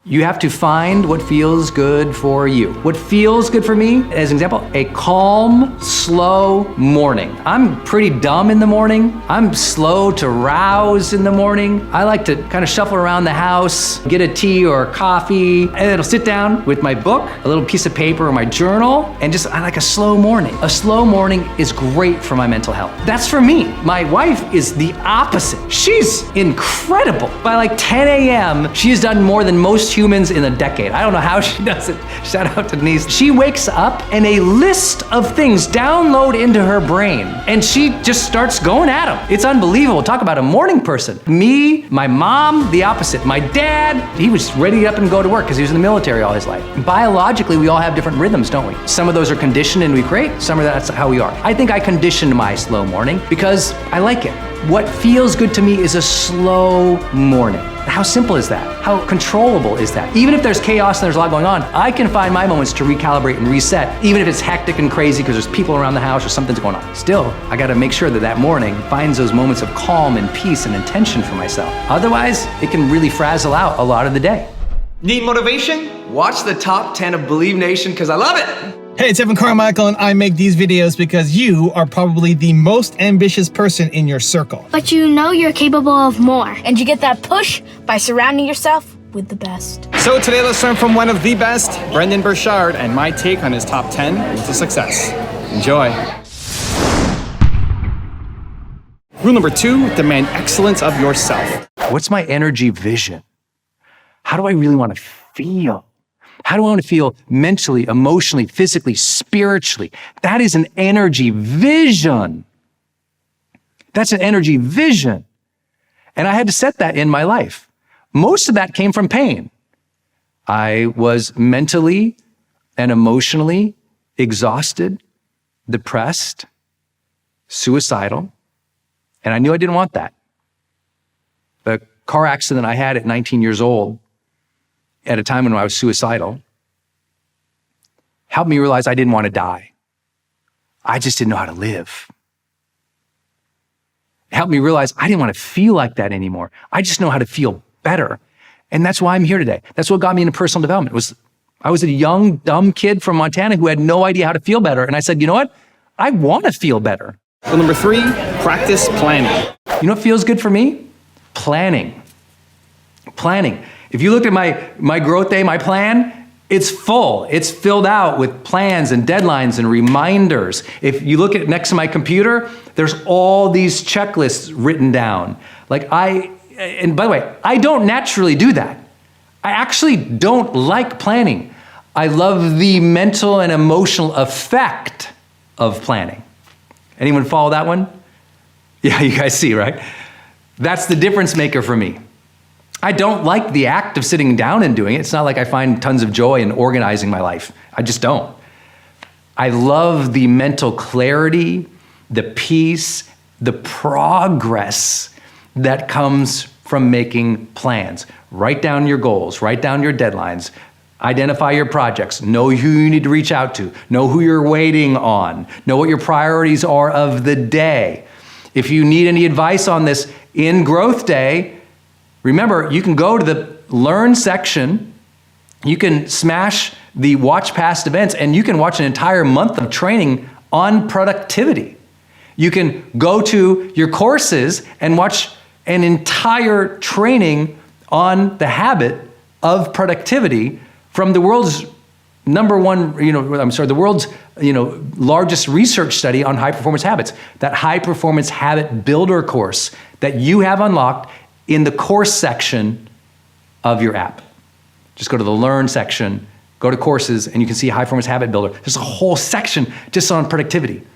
You have to find what feels good for you. What feels good for me, as an example, a calm, slow morning. I'm pretty dumb in the morning. I'm slow to rouse in the morning. I like to kind of shuffle around the house, get a tea or a coffee, and then I'll sit down with my book, a little piece of paper or my journal, and I like a slow morning. A slow morning is great for my mental health. That's for me. My wife is the opposite. She's incredible. By like 10 a.m., she has done more than most humans in a decade. I don't know how she does it. Shout out to Denise. She wakes up and a list of things download into her brain and she just starts going at them. It's unbelievable. Talk about a morning person. Me, my mom, the opposite. My dad, he was ready to get up and go to work because he was in the military all his life. Biologically, we all have different rhythms, don't we? Some of those are conditioned and we create. Some of that's how we are. I think I conditioned my slow morning because I like it. What feels good to me is a slow morning. How simple is that? How controllable is that? Even if there's chaos and there's a lot going on, I can find my moments to recalibrate and reset, even if it's hectic and crazy because there's people around the house or something's going on. Still, I gotta make sure that that morning finds those moments of calm and peace and intention for myself. Otherwise, it can really frazzle out a lot of the day. Need motivation? Watch the top 10 of Believe Nation because I love it. Hey, it's Evan Carmichael, and I make these videos because you are probably the most ambitious person in your circle. But you know you're capable of more. And you get that push by surrounding yourself with the best. So today, let's learn from one of the best, Brendon Burchard, and my take on his top 10 routes to success. Enjoy. Rule number 2, demand excellence of yourself. What's my energy vision? How do I really want to feel? How do I want to feel mentally, emotionally, physically, spiritually? That is an energy vision. That's an energy vision. And I had to set that in my life. Most of that came from pain. I was mentally and emotionally exhausted, depressed, suicidal, and I knew I didn't want that. The car accident I had at 19 years old, at a time when I was suicidal, helped me realize I didn't want to die. I just didn't know how to live. It helped me realize I didn't want to feel like that anymore. I just know how to feel better. And that's why I'm here today. That's what got me into personal development. I was a young, dumb kid from Montana who had no idea how to feel better. And I said, you know what? I want to feel better. Rule number 3, practice planning. You know what feels good for me? Planning. Planning. If you look at my growth day, my plan, it's full. It's filled out with plans and deadlines and reminders. If you look at next to my computer, there's all these checklists written down. And by the way, I don't naturally do that. I actually don't like planning. I love the mental and emotional effect of planning. Anyone follow that one? Yeah, you guys see, right? That's the difference maker for me. I don't like the act of sitting down and doing it. It's not like I find tons of joy in organizing my life. I just don't. I love the mental clarity, the peace, the progress that comes from making plans. Write down your goals, write down your deadlines, identify your projects, know who you need to reach out to, know who you're waiting on, know what your priorities are of the day. If you need any advice on this in Growth Day, remember, you can go to the Learn section, you can smash the Watch Past Events, and you can watch an entire month of training on productivity. You can go to your courses and watch an entire training on the habit of productivity from the world's the world's largest research study on high performance habits. That high performance habit builder course that you have unlocked in the course section of your app. Just go to the Learn section, go to courses, and you can see High Performance Habit Builder. There's a whole section just on productivity.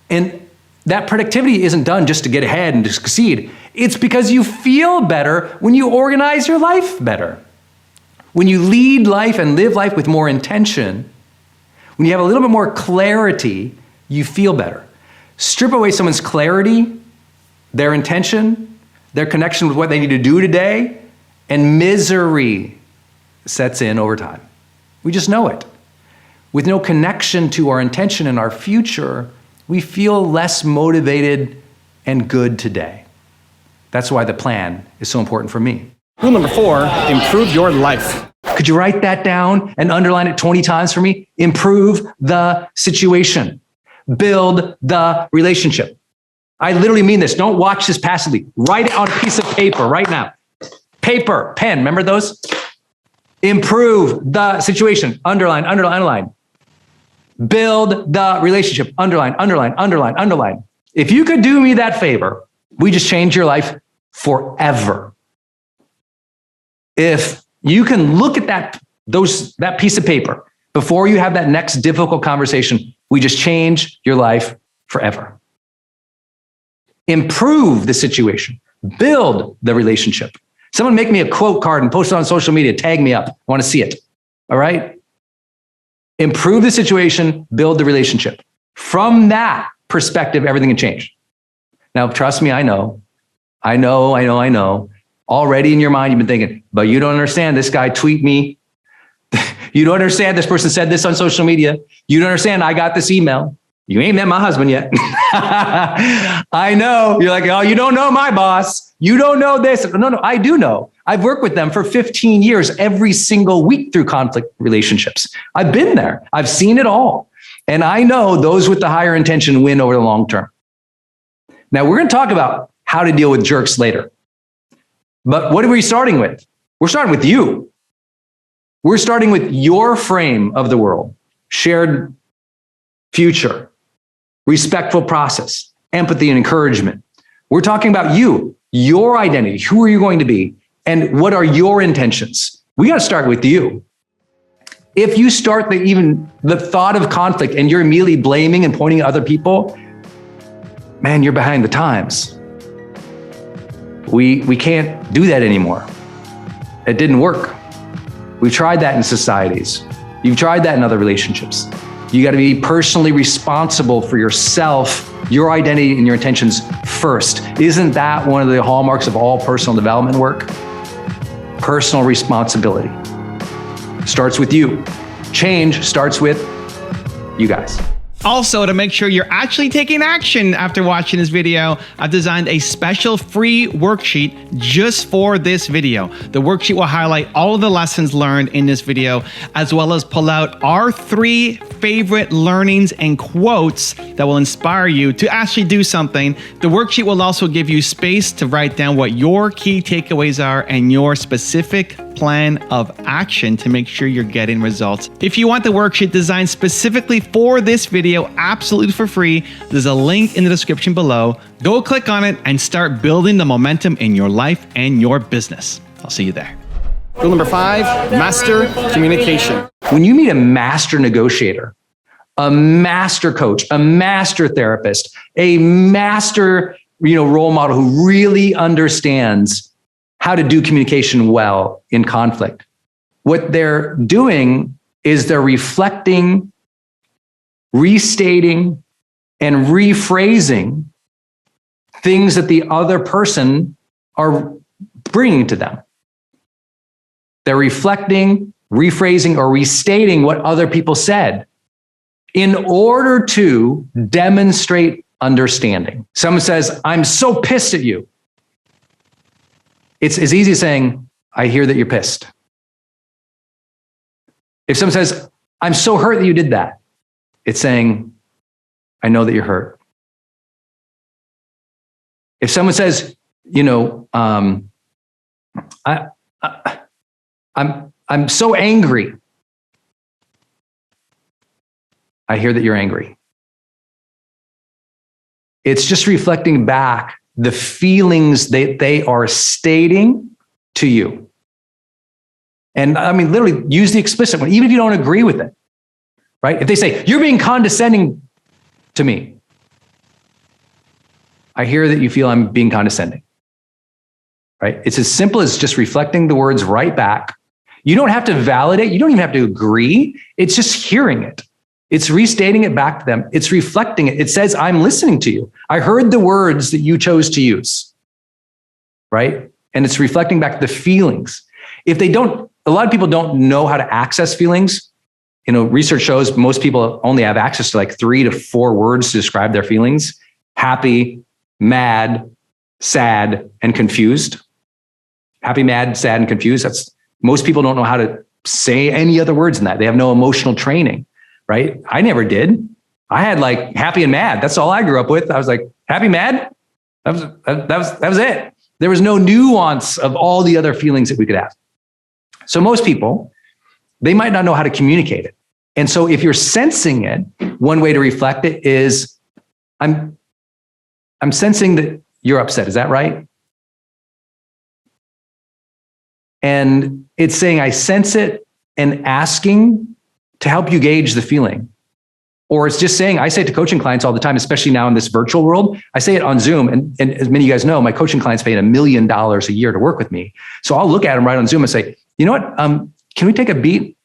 And that productivity isn't done just to get ahead and to succeed. It's because you feel better when you organize your life better. When you lead life and live life with more intention, when you have a little bit more clarity, you feel better. Strip away someone's clarity, their intention, their connection with what they need to do today, and misery sets in over time. We just know it. With no connection to our intention and our future, we feel less motivated and good today. That's why the plan is so important for me. Rule number 4, improve your life. Could you write that down and underline it 20 times for me? Improve the situation. Build the relationship. I literally mean this. Don't watch this passively. Write it on a piece of paper right now. Paper, pen, remember those? Improve the situation. Underline, underline, underline. Build the relationship. Underline, underline, underline, underline. If you could do me that favor, we just change your life forever. If you can look at that piece of paper before you have that next difficult conversation, we just change your life forever. Improve the situation. Build the relationship. Someone make me a quote card and post it on social media. Tag me up. I want to see it. All right? Improve the situation. Build the relationship. From that perspective, everything can change. Now, trust me, I know. Already in your mind, you've been thinking, but you don't understand. This guy tweet me. You don't understand. This person said this on social media. You don't understand. I got this email. You ain't met my husband yet. I know. You're like, oh, you don't know my boss. You don't know this. No, I do know. I've worked with them for 15 years, every single week through conflict relationships. I've been there. I've seen it all. And I know those with the higher intention win over the long term. Now, we're going to talk about how to deal with jerks later. But what are we starting with? We're starting with you. We're starting with your frame of the world, shared future, respectful process, empathy and encouragement. We're talking about you, your identity. Who are you going to be? And what are your intentions? We got to start with you. If you start the thought of conflict and you're immediately blaming and pointing at other people, man, you're behind the times. We can't do that anymore. It didn't work. We've tried that in societies. You've tried that in other relationships. You got to be personally responsible for yourself, your identity and your intentions first. Isn't that one of the hallmarks of all personal development work? Personal responsibility starts with you. Change starts with you guys. Also, to make sure you're actually taking action after watching this video, I've designed a special free worksheet just for this video. The worksheet will highlight all of the lessons learned in this video, as well as pull out our 3 favorite learnings and quotes that will inspire you to actually do something. The worksheet will also give you space to write down what your key takeaways are and your specific plan of action to make sure you're getting results. If you want the worksheet designed specifically for this video, absolutely for free, there's a link in the description below. Go click on it and start building the momentum in your life and your business. I'll see you there. Rule number 5, master communication. When you meet a master negotiator, a master coach, a master therapist, a master, role model who really understands how to do communication well in conflict, what they're doing is they're reflecting, restating, and rephrasing things that the other person are bringing to them. They're reflecting, rephrasing, or restating what other people said in order to demonstrate understanding. Someone says, I'm so pissed at you. It's as easy as saying, I hear that you're pissed. If someone says, I'm so hurt that you did that, it's saying, I know that you're hurt. If someone says, I'm so angry, I hear that you're angry. It's just reflecting back the feelings that they are stating to you. And literally use the explicit one, even if you don't agree with it, right? If they say, you're being condescending to me, I hear that you feel I'm being condescending, right? It's as simple as just reflecting the words right back. You don't have to validate. You don't even have to agree. It's just hearing it. It's restating it back to them. It's reflecting it. It says, I'm listening to you. I heard the words that you chose to use, right? And it's reflecting back the feelings. If they don't, a lot of people don't know how to access feelings. Research shows most people only have access to like 3 to 4 words to describe their feelings: happy, mad, sad, and confused. Happy, mad, sad, and confused. Most people don't know how to say any other words than that. They have no emotional training, right? I never did. I had like happy and mad. That's all I grew up with. I was like, happy, mad. That was it. There was no nuance of all the other feelings that we could have. So most people, they might not know how to communicate it. And so if you're sensing it, one way to reflect it is, I'm sensing that you're upset. Is that right? And it's saying, I sense it, and asking to help you gauge the feeling. Or it's just saying, I say it to coaching clients all the time, especially now in this virtual world. I say it on Zoom. And as many of you guys know, my coaching clients pay $1 million a year to work with me. So I'll look at them right on Zoom and say, you know what? Can we take a beat?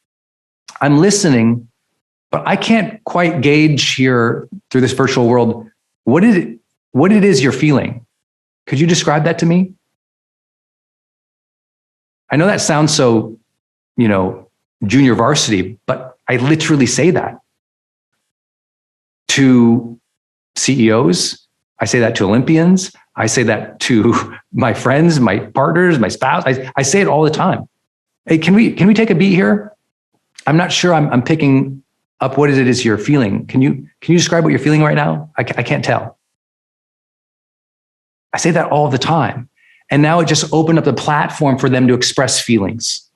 I'm listening, but I can't quite gauge here through this virtual world what it is you're feeling. Could you describe that to me? I know that sounds so, junior varsity, but I literally say that to CEOs. I say that to Olympians. I say that to my friends, my partners, my spouse. I say it all the time. Hey, can we take a beat here? I'm not sure I'm picking up what it is you're feeling. Can you describe what you're feeling right now? I can't tell. I say that all the time. And now it just opened up the platform for them to express feelings.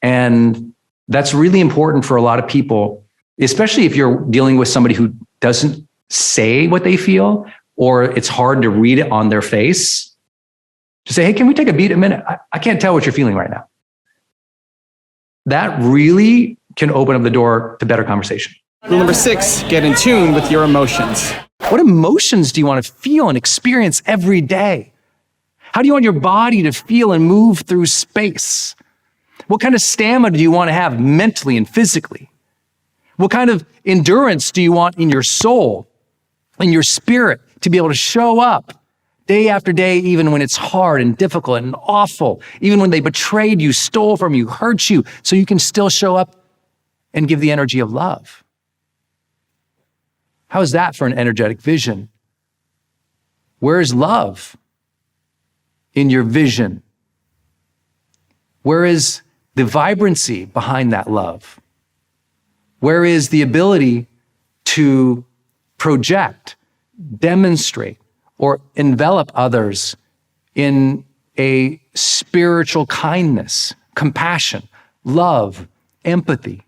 And that's really important for a lot of people, especially if you're dealing with somebody who doesn't say what they feel, or it's hard to read it on their face. To say, hey, can we take a beat a minute? I can't tell what you're feeling right now. That really can open up the door to better conversation. Rule number 6, get in tune with your emotions. What emotions do you want to feel and experience every day? How do you want your body to feel and move through space? What kind of stamina do you want to have mentally and physically? What kind of endurance do you want in your soul, in your spirit, to be able to show up day after day, even when it's hard and difficult and awful, even when they betrayed you, stole from you, hurt you, so you can still show up and give the energy of love? How is that for an energetic vision? Where is love in your vision? Where is the vibrancy behind that love? Where is the ability to project, demonstrate, or envelop others in a spiritual kindness, compassion, love, empathy?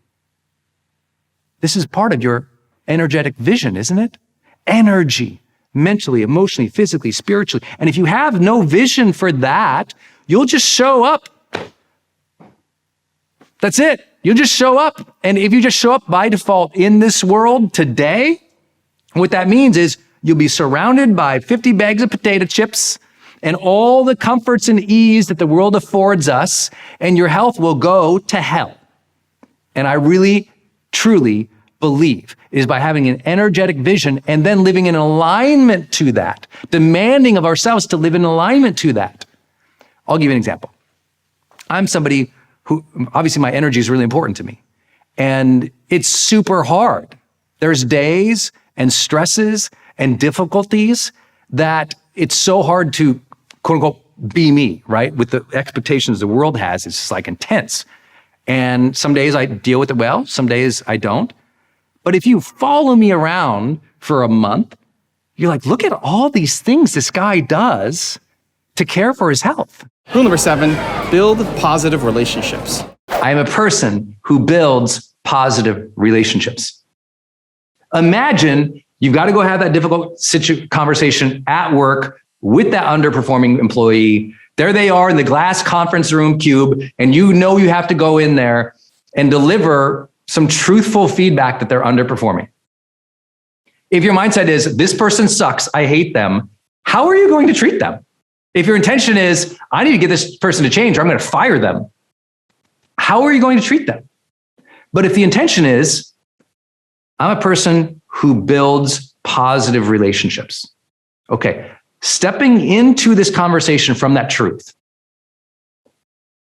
This is part of your energetic vision, isn't it? Energy, mentally, emotionally, physically, spiritually. And if you have no vision for that, you'll just show up. That's it. You'll just show up. And if you just show up by default in this world today, what that means is you'll be surrounded by 50 bags of potato chips and all the comforts and ease that the world affords us, and your health will go to hell. And I really, truly believe it is by having an energetic vision and then living in alignment to that, demanding of ourselves to live in alignment to that. I'll give you an example. I'm somebody who, obviously my energy is really important to me, and it's super hard. There's days and stresses and difficulties that it's so hard to, quote unquote, be me, right? With the expectations the world has, it's just like intense. And some days I deal with it well, some days I don't. But if you follow me around for a month, you're like, look at all these things this guy does to care for his health. Rule number 7, build positive relationships. I am a person who builds positive relationships. Imagine you've got to go have that difficult conversation at work with that underperforming employee. There they are in the glass conference room cube, and you know you have to go in there and deliver some truthful feedback that they're underperforming. If your mindset is, this person sucks, I hate them, how are you going to treat them? If your intention is, I need to get this person to change or I'm going to fire them, how are you going to treat them? But if the intention is, I'm a person who builds positive relationships. Okay, stepping into this conversation from that truth.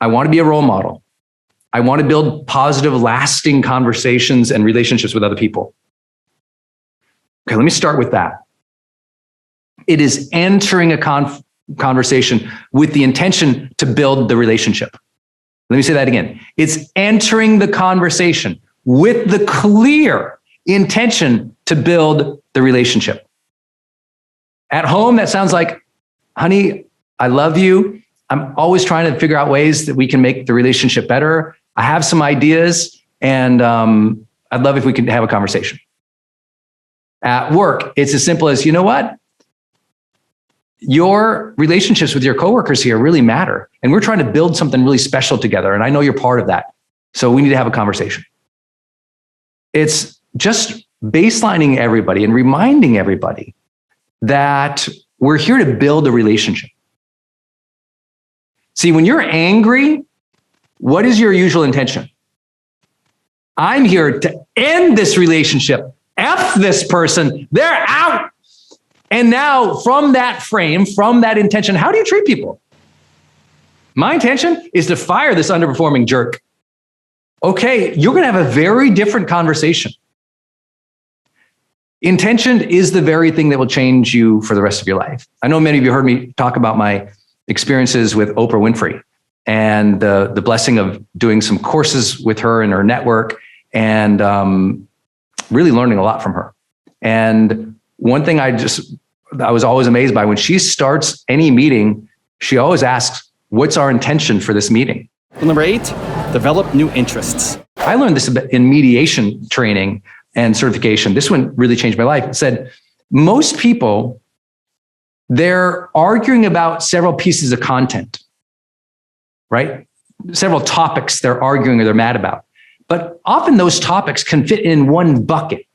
I want to be a role model. I want to build positive, lasting conversations and relationships with other people. Okay, let me start with that. It is entering a conversation with the intention to build the relationship. Let me say that again. It's entering the conversation with the clear intention to build the relationship. At home, that sounds like, honey, I love you. I'm always trying to figure out ways that we can make the relationship better. I have some ideas, and I'd love if we could have a conversation. At work, it's as simple as, you know what? Your relationships with your coworkers here really matter. And we're trying to build something really special together. And I know you're part of that. So we need to have a conversation. It's just baselining everybody and reminding everybody that we're here to build a relationship. See, when you're angry, what is your usual intention? I'm here to end this relationship. F this person. They're out. And now from that frame, from that intention, how do you treat people? My intention is to fire this underperforming jerk. Okay, you're going to have a very different conversation. Intention is the very thing that will change you for the rest of your life. I know many of you heard me talk about my experiences with Oprah Winfrey and the blessing of doing some courses with her and her network, and really learning a lot from her. And one thing I was always amazed by, when she starts any meeting, she always asks, what's our intention for this meeting? Rule number 8, develop new interests. I learned this in mediation training and certification. This one really changed my life. It said, most people, they're arguing about several pieces of content, right? Several topics they're arguing or they're mad about. But often those topics can fit in one bucket.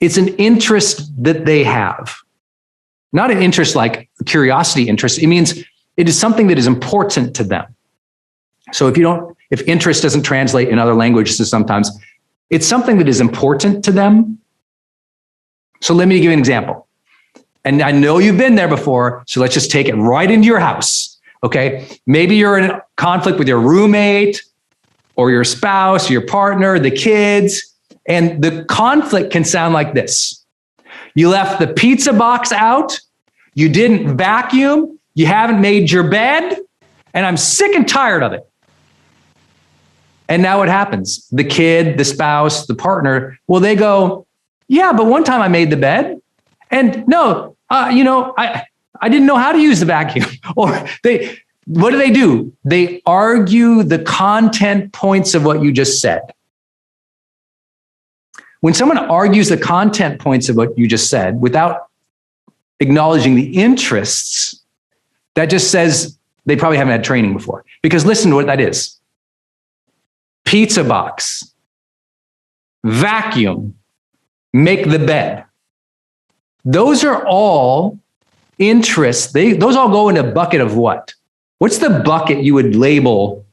It's an interest that they have. Not an interest like a curiosity interest. It means it is something that is important to them. So if interest doesn't translate in other languages sometimes, it's something that is important to them. So let me give you an example. And I know you've been there before, so let's just take it right into your house, okay? Maybe you're in a conflict with your roommate or your spouse, your partner, the kids. And the conflict can sound like this. You left the pizza box out, you didn't vacuum, you haven't made your bed, and I'm sick and tired of it. And now what happens? The kid, the spouse, the partner, well, they go, yeah, but one time I made the bed. And no, I didn't know how to use the vacuum. Or what do? They argue the content points of what you just said. When someone argues the content points of what you just said without acknowledging the interests, that just says they probably haven't had training before. Because listen to what that is. Pizza box, vacuum, make the bed. Those are all interests. Those all go in a bucket of what? What's the bucket you would label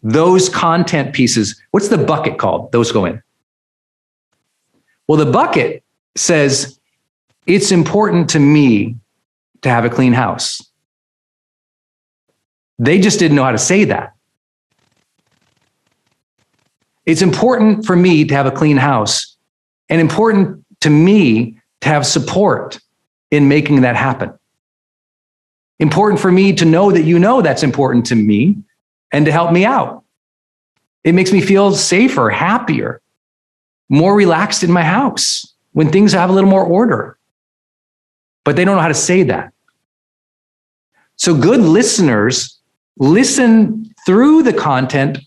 those content pieces? What's the bucket called? Those go in. Well, the bucket says, it's important to me to have a clean house. They just didn't know how to say that. It's important for me to have a clean house, and important to me to have support in making that happen. Important for me to know that you know that's important to me and to help me out. It makes me feel safer, happier, more relaxed in my house when things have a little more order. But they don't know how to say that. So good listeners listen through the content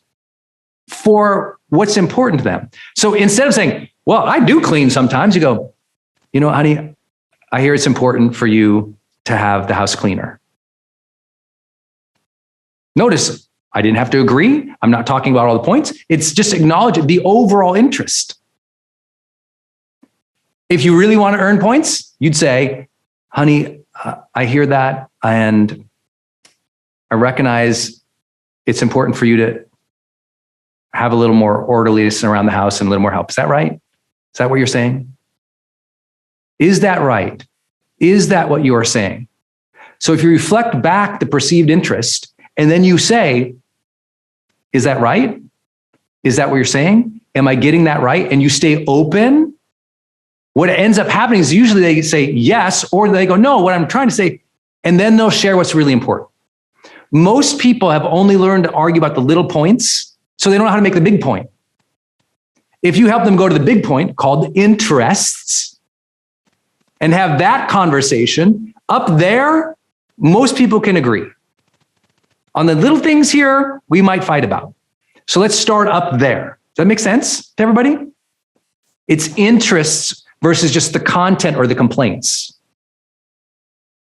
for what's important to them. So instead of saying, well, I do clean sometimes, you go, you know, honey, I hear it's important for you to have the house cleaner. Notice, I didn't have to agree. I'm not talking about all the points. It's just acknowledging the overall interest. If you really want to earn points, you'd say, honey, I hear that, and I recognize it's important for you to have a little more orderliness around the house and a little more help. Is that right? Is that what you're saying? Is that right? Is that what you are saying? So if you reflect back the perceived interest, and then you say, is that right? Is that what you're saying? Am I getting that right? And you stay open. What ends up happening is usually they say yes, or they go, no, what I'm trying to say, and then they'll share what's really important. Most people have only learned to argue about the little points, so they don't know how to make the big point. If you help them go to the big point called interests and have that conversation, up there, most people can agree. On the little things here, we might fight about. So let's start up there. Does that make sense to everybody? It's interests versus just the content or the complaints.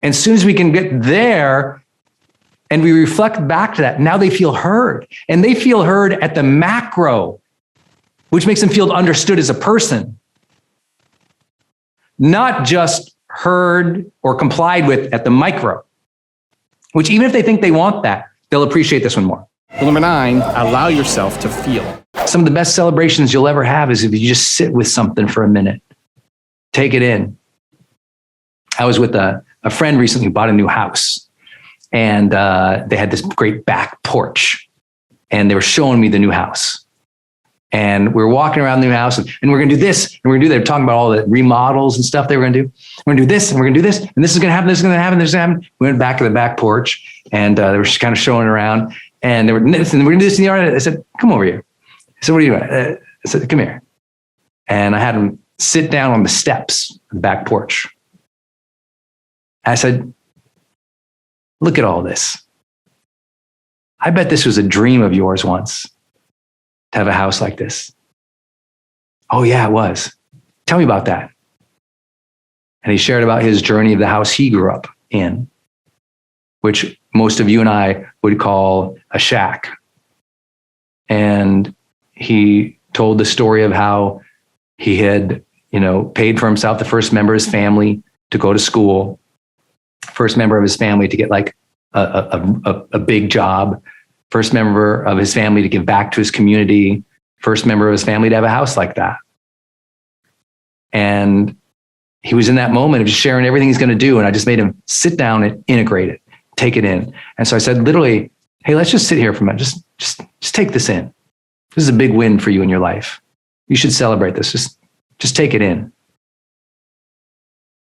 And as soon as we can get there and we reflect back to that, now they feel heard. And they feel heard at the macro, which makes them feel understood as a person, not just heard or complied with at the micro, which even if they think they want that, they'll appreciate this one more. Rule number 9, allow yourself to feel. Some of the best celebrations you'll ever have is if you just sit with something for a minute, take it in. I was with a friend recently who bought a new house, and they had this great back porch, and they were showing me the new house. And we were walking around the new house, and we're going to do this, and we're going to do that. They're talking about all the remodels and stuff they were going to do. We're going to do this, and we're going to do this, and this is going to happen, this is going to happen, this is going to happen. We went back to the back porch, and they were just kind of showing around, and they were, and we're going to do this in the yard. I said, come over here. I said, what are you doing? I said, come here. And I had them sit down on the steps of the back porch. I said, look at all this. I bet this was a dream of yours once, to have a house like this. Oh yeah, it was. Tell me about that. And he shared about his journey of the house he grew up in, which most of you and I would call a shack. And he told the story of how he had, paid for himself, the first member of his family to go to school, first member of his family to get like a big job, first member of his family to give back to his community, first member of his family to have a house like that. And he was in that moment of just sharing everything he's going to do. And I just made him sit down and integrate it, take it in. And so I said, literally, hey, let's just sit here for a minute. Just take this in. This is a big win for you in your life. You should celebrate this. Just take it in.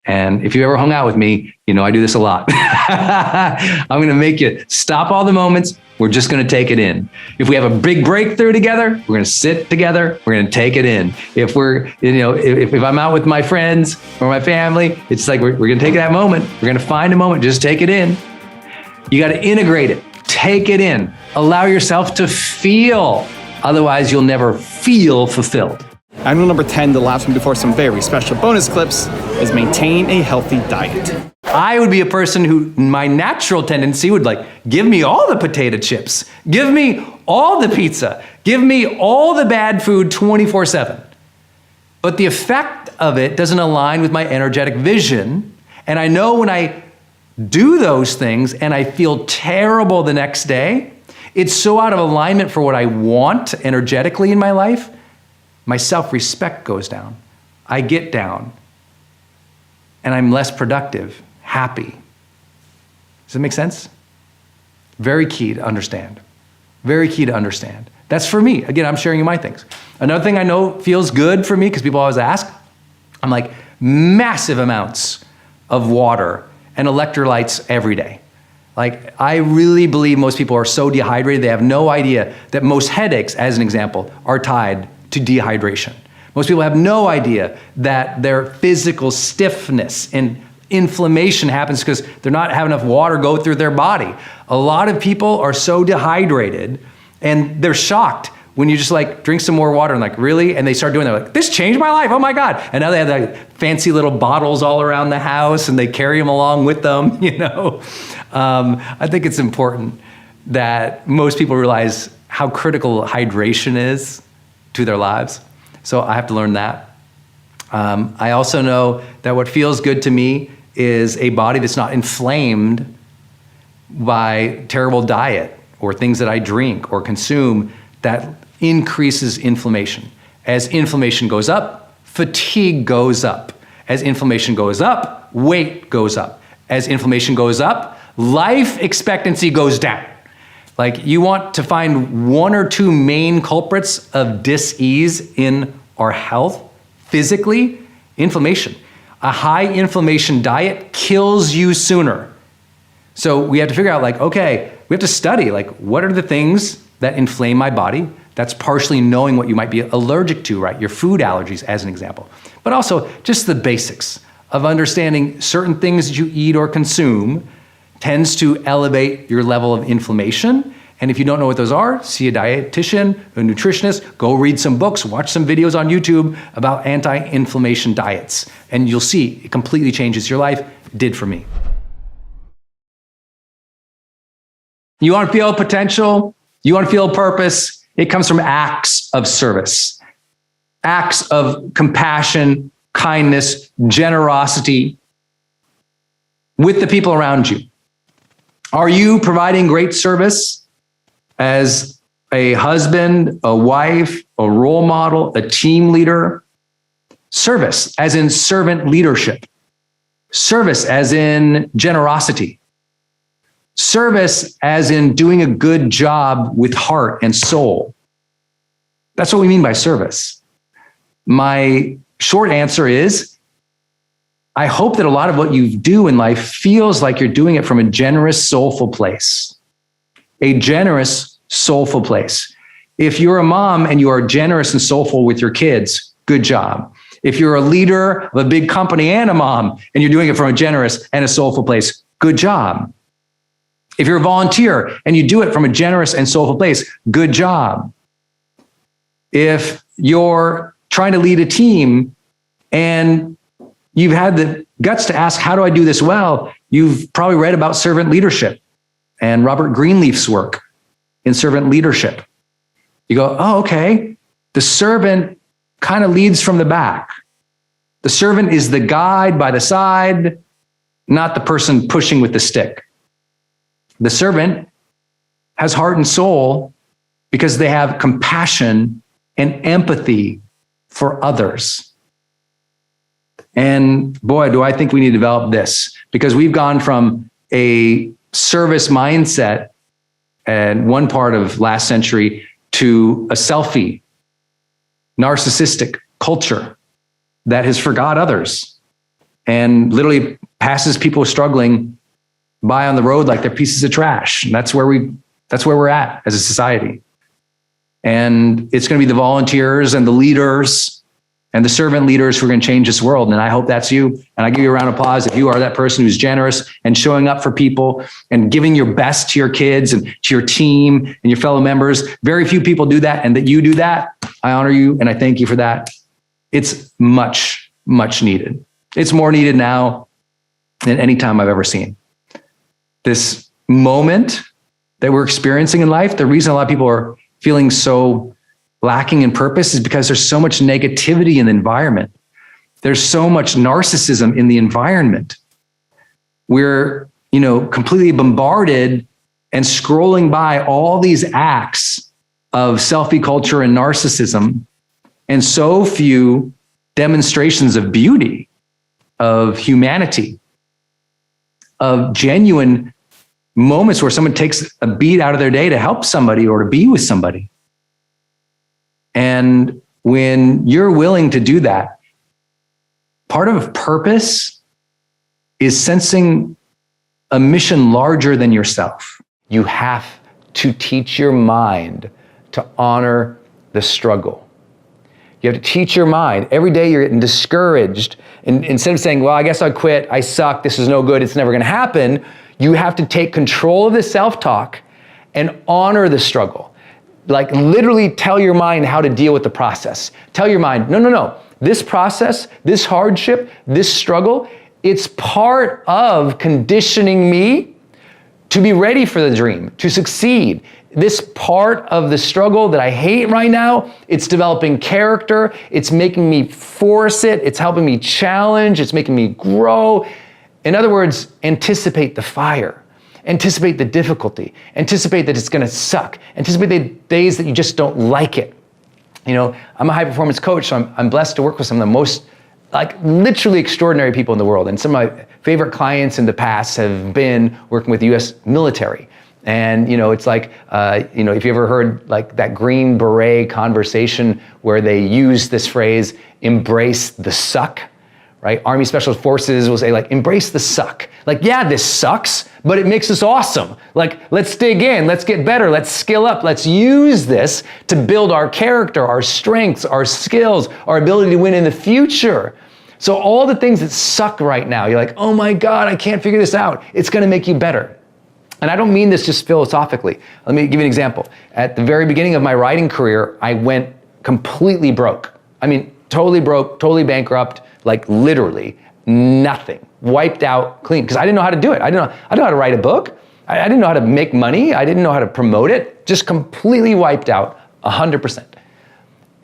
And if you ever hung out with me, I do this a lot. I'm going to make you stop all the moments. We're just going to take it in. If we have a big breakthrough together, we're going to sit together. We're going to take it in. If if I'm out with my friends or my family, it's like we're going to take that moment. We're going to find a moment. Just take it in. You got to integrate it. Take it in. Allow yourself to feel. Otherwise, you'll never feel fulfilled. And rule number 10, the last one before some very special bonus clips, is maintain a healthy diet. I would be a person who, my natural tendency would give me all the potato chips. Give me all the pizza. Give me all the bad food 24/7. But the effect of it doesn't align with my energetic vision. And I know when I do those things and I feel terrible the next day, it's so out of alignment for what I want energetically in my life, my self-respect goes down. I get down. And I'm less productive, happy. Does that make sense? Very key to understand. Very key to understand. That's for me. Again, I'm sharing you my things. Another thing I know feels good for me, because people always ask, I'm like massive amounts of water and electrolytes every day. I really believe most people are so dehydrated, they have no idea that most headaches, as an example, are tied to dehydration. Most people have no idea that their physical stiffness and inflammation happens because they're not having enough water go through their body. A lot of people are so dehydrated and they're shocked when you just drink some more water and really? And they start doing that. This changed my life, oh my God. And now they have fancy little bottles all around the house and they carry them along with them, I think it's important that most people realize how critical hydration is to their lives. So I have to learn that. I also know that what feels good to me is a body that's not inflamed by terrible diet or things that I drink or consume that increases inflammation. As inflammation goes up, fatigue goes up. As inflammation goes up, weight goes up. As inflammation goes up, life expectancy goes down. You want to find one or two main culprits of dis-ease in our health, physically, inflammation. A high inflammation diet kills you sooner. So we have to figure out like, okay, we have to study like what are the things that inflame my body. That's partially knowing what you might be allergic to, right? Your food allergies as an example. But also just the basics of understanding certain things that you eat or consume tends to elevate your level of inflammation. And if you don't know what those are, see a dietitian, a nutritionist, go read some books, watch some videos on YouTube about anti-inflammation diets. And you'll see it completely changes your life. It did for me. You want to feel potential? You want to feel purpose? It comes from acts of service, acts of compassion, kindness, generosity with the people around you. Are you providing great service as a husband, a wife, a role model, a team leader? Service as in servant leadership. Service as in generosity. Service as in doing a good job with heart and soul. That's what we mean by service. My short answer is, I hope that a lot of what you do in life feels like you're doing it from a generous, soulful place. A generous, soulful place. If you're a mom and you are generous and soulful with your kids, good job. If you're a leader of a big company and a mom and you're doing it from a generous and a soulful place, good job. If you're a volunteer and you do it from a generous and soulful place, good job. If you're trying to lead a team and you've had the guts to ask, how do I do this well? You've probably read about servant leadership and Robert Greenleaf's work in servant leadership. You go, oh, okay. The servant kind of leads from the back. The servant is the guide by the side, not the person pushing with the stick. The servant has heart and soul because they have compassion and empathy for others. And boy, do I think we need to develop this, because we've gone from a service mindset at one part of last century to a selfie, narcissistic culture that has forgot others and literally passes people struggling by on the road like they're pieces of trash. And that's where we're at as a society. And it's going to be the volunteers and the leaders and the servant leaders who are going to change this world. And I hope that's you. And I give you a round of applause if you are that person who's generous and showing up for people and giving your best to your kids and to your team and your fellow members. Very few people do that, and that you do that. I honor you and I thank you for that. It's much, much needed. It's more needed now than any time I've ever seen. This moment that we're experiencing in life, the reason a lot of people are feeling so lacking in purpose is because there's so much negativity in the environment. There's so much narcissism in the environment. We're, completely bombarded and scrolling by all these acts of selfie culture and narcissism, and so few demonstrations of beauty, of humanity, of genuine moments where someone takes a beat out of their day to help somebody or to be with somebody. And when you're willing to do that, part of purpose is sensing a mission larger than yourself. You have to teach your mind to honor the struggle. You have to teach your mind. Every day you're getting discouraged. And instead of saying, well, I guess I'll quit, I suck, this is no good, it's never going to happen, you have to take control of the self-talk and honor the struggle. Like literally tell your mind how to deal with the process. Tell your mind, no. This process, this hardship, this struggle, it's part of conditioning me to be ready for the dream, to succeed. This part of the struggle that I hate right now, it's developing character, it's making me force it, it's helping me challenge, it's making me grow. In other words, anticipate the fire, anticipate the difficulty, anticipate that it's gonna suck, anticipate the days that you just don't like it. I'm a high performance coach, so I'm blessed to work with some of the most literally extraordinary people in the world. And some of my favorite clients in the past have been working with the US military. And, it's like, if you ever heard that Green Beret conversation where they use this phrase, embrace the suck, right? Army Special Forces will say like, embrace the suck. Like, yeah, this sucks, but it makes us awesome. Like, let's dig in, let's get better, let's skill up, let's use this to build our character, our strengths, our skills, our ability to win in the future. So all the things that suck right now, you're like, oh my God, I can't figure this out. It's gonna make you better. And I don't mean this just philosophically. Let me give you an example. At the very beginning of my writing career, I went completely broke. I mean, totally broke, totally bankrupt, like literally nothing, wiped out, clean, because I didn't know how to do it. I didn't know how to write a book. I didn't know how to make money. I didn't know how to promote it. Just completely wiped out, 100%.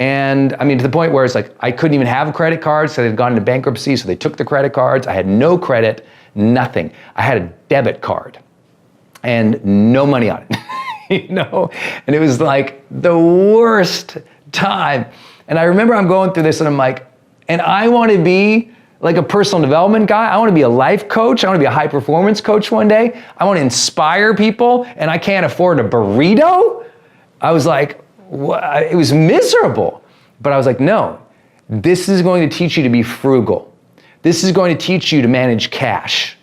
And I mean, to the point where it's like, I couldn't even have credit cards, so they'd gone into bankruptcy, so they took the credit cards. I had no credit, nothing. I had a debit card and no money on it, you know? And it was like the worst time. And I remember I'm going through this and I'm like, and I want to be like a personal development guy. I want to be a life coach. I want to be a high performance coach one day. I want to inspire people and I can't afford a burrito. I was like, it was miserable. But I was like, no, this is going to teach you to be frugal. This is going to teach you to manage cash.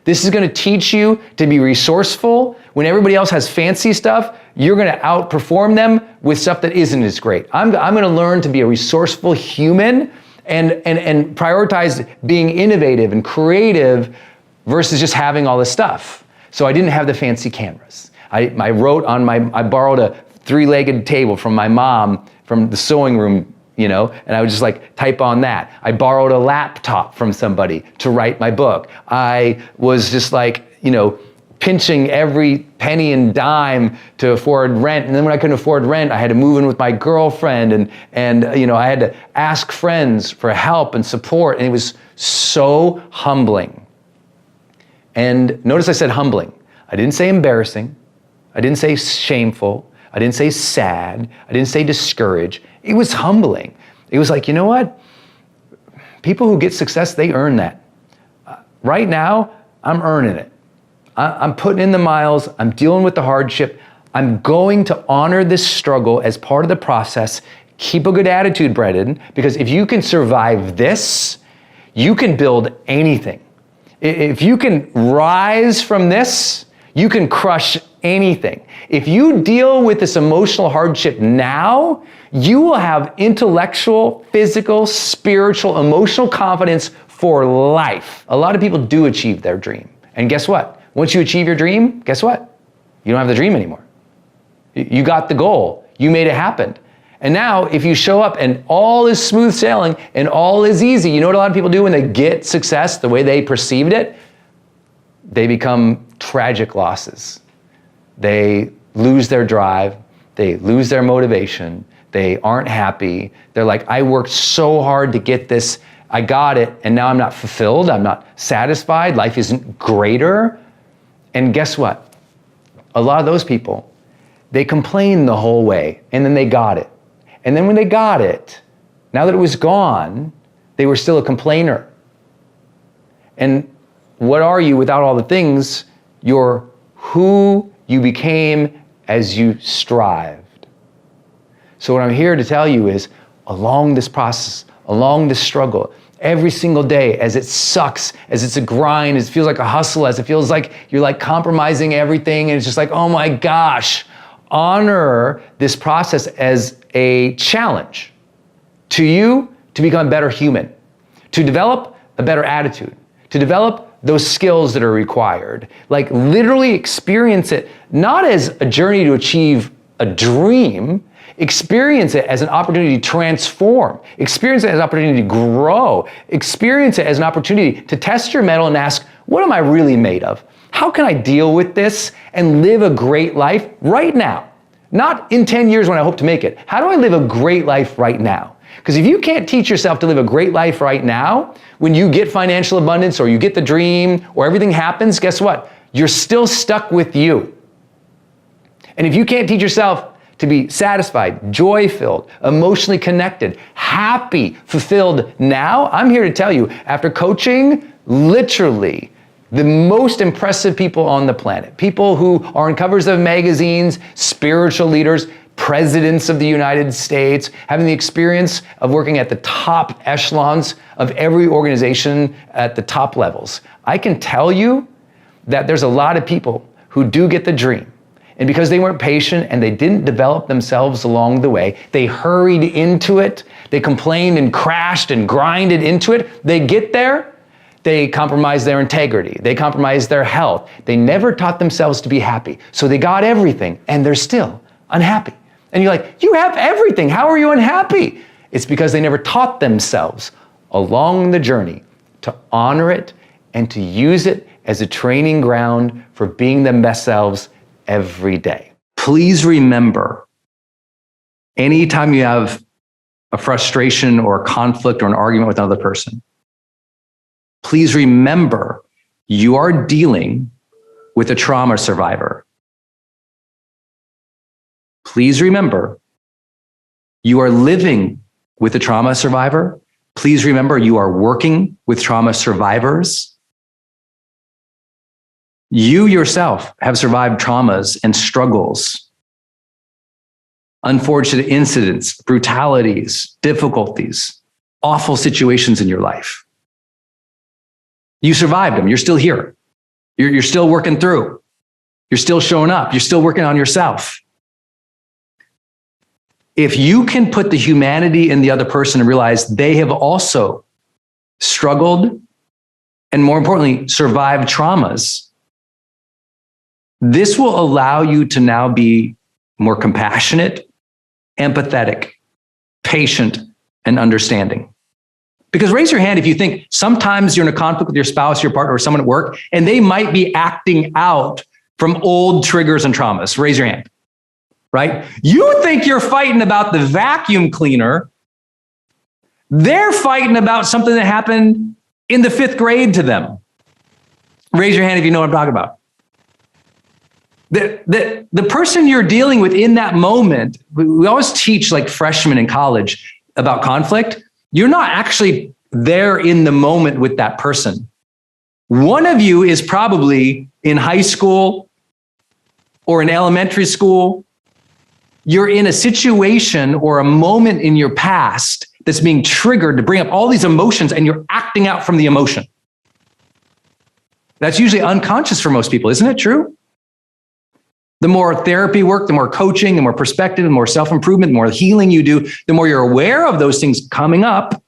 This is going to teach you to be resourceful. When everybody else has fancy stuff, you're going to outperform them with stuff that isn't as great. I'm going to learn to be a resourceful human and prioritize being innovative and creative versus just having all this stuff. So I didn't have the fancy cameras. I borrowed a 3-legged table from my mom from the sewing room, you know, and I would just like type on that. I borrowed a laptop from somebody to write my book. I was just like, you know, pinching every penny and dime to afford rent. And then when I couldn't afford rent, I had to move in with my girlfriend and you know, I had to ask friends for help and support. And it was so humbling. And notice I said humbling. I didn't say embarrassing. I didn't say shameful. I didn't say sad. I didn't say discouraged. It was humbling. It was like, you know what? People who get success, they earn that. Right now, I'm earning it. I'm putting in the miles. I'm dealing with the hardship. I'm going to honor this struggle as part of the process. Keep a good attitude, Brendon, because if you can survive this, you can build anything. If you can rise from this, you can crush anything. If you deal with this emotional hardship now, you will have intellectual, physical, spiritual, emotional confidence for life. A lot of people do achieve their dream. And guess what? Once you achieve your dream, guess what? You don't have the dream anymore. You got the goal. You made it happen. And now if you show up and all is smooth sailing and all is easy, you know what a lot of people do when they get success the way they perceived it? They become tragic losses. They lose their drive. They lose their motivation. They aren't happy. They're like, I worked so hard to get this. I got it, and now I'm not fulfilled. I'm not satisfied. Life isn't greater. And guess what? A lot of those people, they complained the whole way, and then they got it. And then when they got it, now that it was gone, they were still a complainer. And what are you without all the things? You're who you became as you strived. So what I'm here to tell you is, along this process, along this struggle, every single day, as it sucks, as it's a grind, as it feels like a hustle, as it feels like you're like compromising everything, and it's just like, oh my gosh, honor this process as a challenge to you to become a better human, to develop a better attitude, to develop those skills that are required. Like literally experience it, not as a journey to achieve a dream, experience it as an opportunity to transform, experience it as an opportunity to grow, experience it as an opportunity to test your mettle and ask, what am I really made of? How can I deal with this and live a great life right now? Not in 10 years when I hope to make it. How do I live a great life right now? Because if you can't teach yourself to live a great life right now, when you get financial abundance or you get the dream or everything happens, guess what? You're still stuck with you. And if you can't teach yourself to be satisfied, joy-filled, emotionally connected, happy, fulfilled now, I'm here to tell you, after coaching literally the most impressive people on the planet, people who are on covers of magazines, spiritual leaders, presidents of the United States, having the experience of working at the top echelons of every organization at the top levels, I can tell you that there's a lot of people who do get the dream. And because they weren't patient and they didn't develop themselves along the way, they hurried into it, they complained and crashed and grinded into it. They get there, they compromise their integrity, they compromise their health. They never taught themselves to be happy. So they got everything and they're still unhappy. And you're like, you have everything, how are you unhappy? It's because they never taught themselves along the journey to honor it and to use it as a training ground for being their best selves every day. Please remember, anytime you have a frustration or a conflict or an argument with another person, please remember you are dealing with a trauma survivor. Please remember you are living with a trauma survivor. Please remember you are working with trauma survivors. You yourself have survived traumas and struggles, unfortunate incidents, brutalities, difficulties, awful situations in your life. You survived them. You're still here. You're still working through. You're still showing up. You're still working on yourself. If you can put the humanity in the other person and realize they have also struggled and, more importantly, survived traumas, this will allow you to now be more compassionate, empathetic, patient, and understanding. Because raise your hand if you think sometimes you're in a conflict with your spouse, your partner, or someone at work, and they might be acting out from old triggers and traumas. Raise your hand, right? You think you're fighting about the vacuum cleaner. They're fighting about something that happened in the 5th grade to them. Raise your hand if you know what I'm talking about. The person you're dealing with in that moment, we always teach like freshmen in college about conflict. You're not actually there in the moment with that person. One of you is probably in high school or in elementary school. You're in a situation or a moment in your past that's being triggered to bring up all these emotions, and you're acting out from the emotion. That's usually unconscious for most people. Isn't it true? The more therapy work, the more coaching, the more perspective, the more self-improvement, the more healing you do, the more you're aware of those things coming up,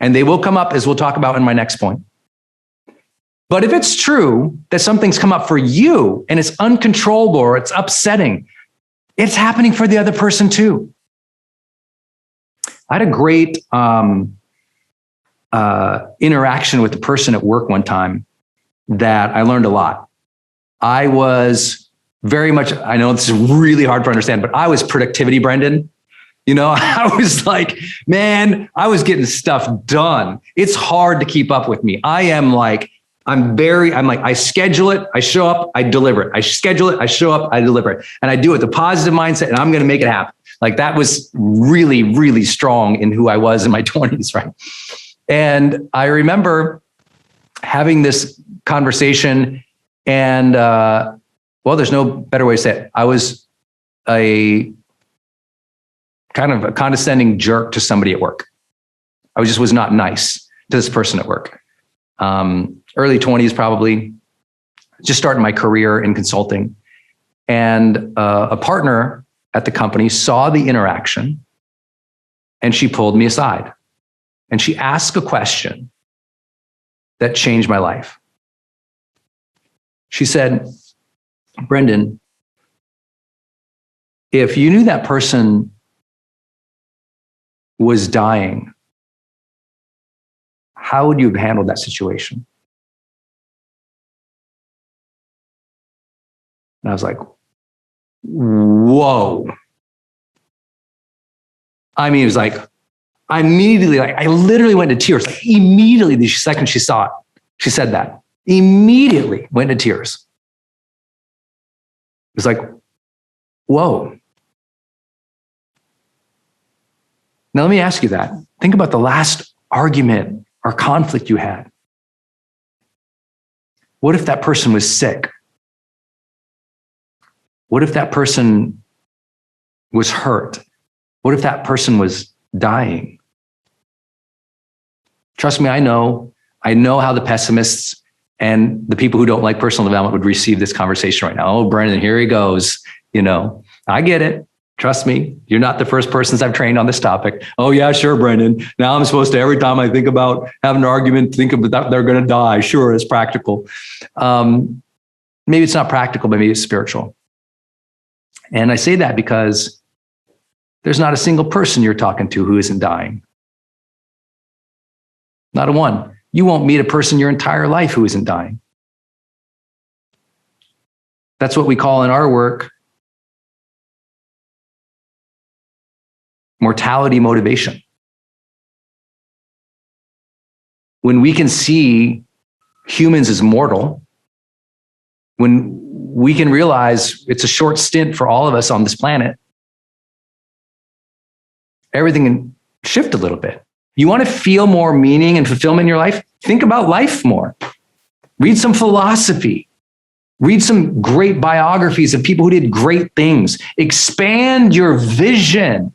and they will come up, as we'll talk about in my next point. But if it's true that something's come up for you and it's uncontrollable or it's upsetting, it's happening for the other person too. I had a great interaction with the person at work one time that I learned a lot. I was very much, I know this is really hard to understand, but I was productivity Brendon. You know, I was like, man, I was getting stuff done. It's hard to keep up with me. I'm like, I schedule it, I show up, I deliver it. I schedule it, I show up, I deliver it. And I do it with a positive mindset, and I'm going to make it happen. Like that was really, really strong in who I was in my 20s, right? And I remember having this conversation and, well, there's no better way to say it. I was a kind of a condescending jerk to somebody at work. I was not nice to this person at work. Early 20s, probably, just starting my career in consulting. And a partner at the company saw the interaction and she pulled me aside and she asked a question that changed my life. She said, Brendon, if you knew that person was dying, how would you have handled that situation? And I was like, whoa. I mean, it was like, I literally went into tears. Like immediately the second she saw it, she said that. Immediately went into tears. It was like, whoa. Now let me ask you that. Think about the last argument or conflict you had. What if that person was sick? What if that person was hurt? What if that person was dying? Trust me, I know how the pessimists and the people who don't like personal development would receive this conversation right now. Oh, Brendon, here he goes. I get it. Trust me, you're not the first persons I've trained on this topic. Oh yeah, sure, Brendon. Now I'm supposed to, every time I think about having an argument, think about they're going to die. Sure, it's practical. Maybe it's not practical, but maybe it's spiritual. And I say that because there's not a single person you're talking to who isn't dying. Not a one. You won't meet a person your entire life who isn't dying. That's what we call in our work mortality motivation. When we can see humans as mortal, when we can realize it's a short stint for all of us on this planet, everything can shift a little bit. You want to feel more meaning and fulfillment in your life? Think about life more. Read some philosophy. Read some great biographies of people who did great things. Expand your vision.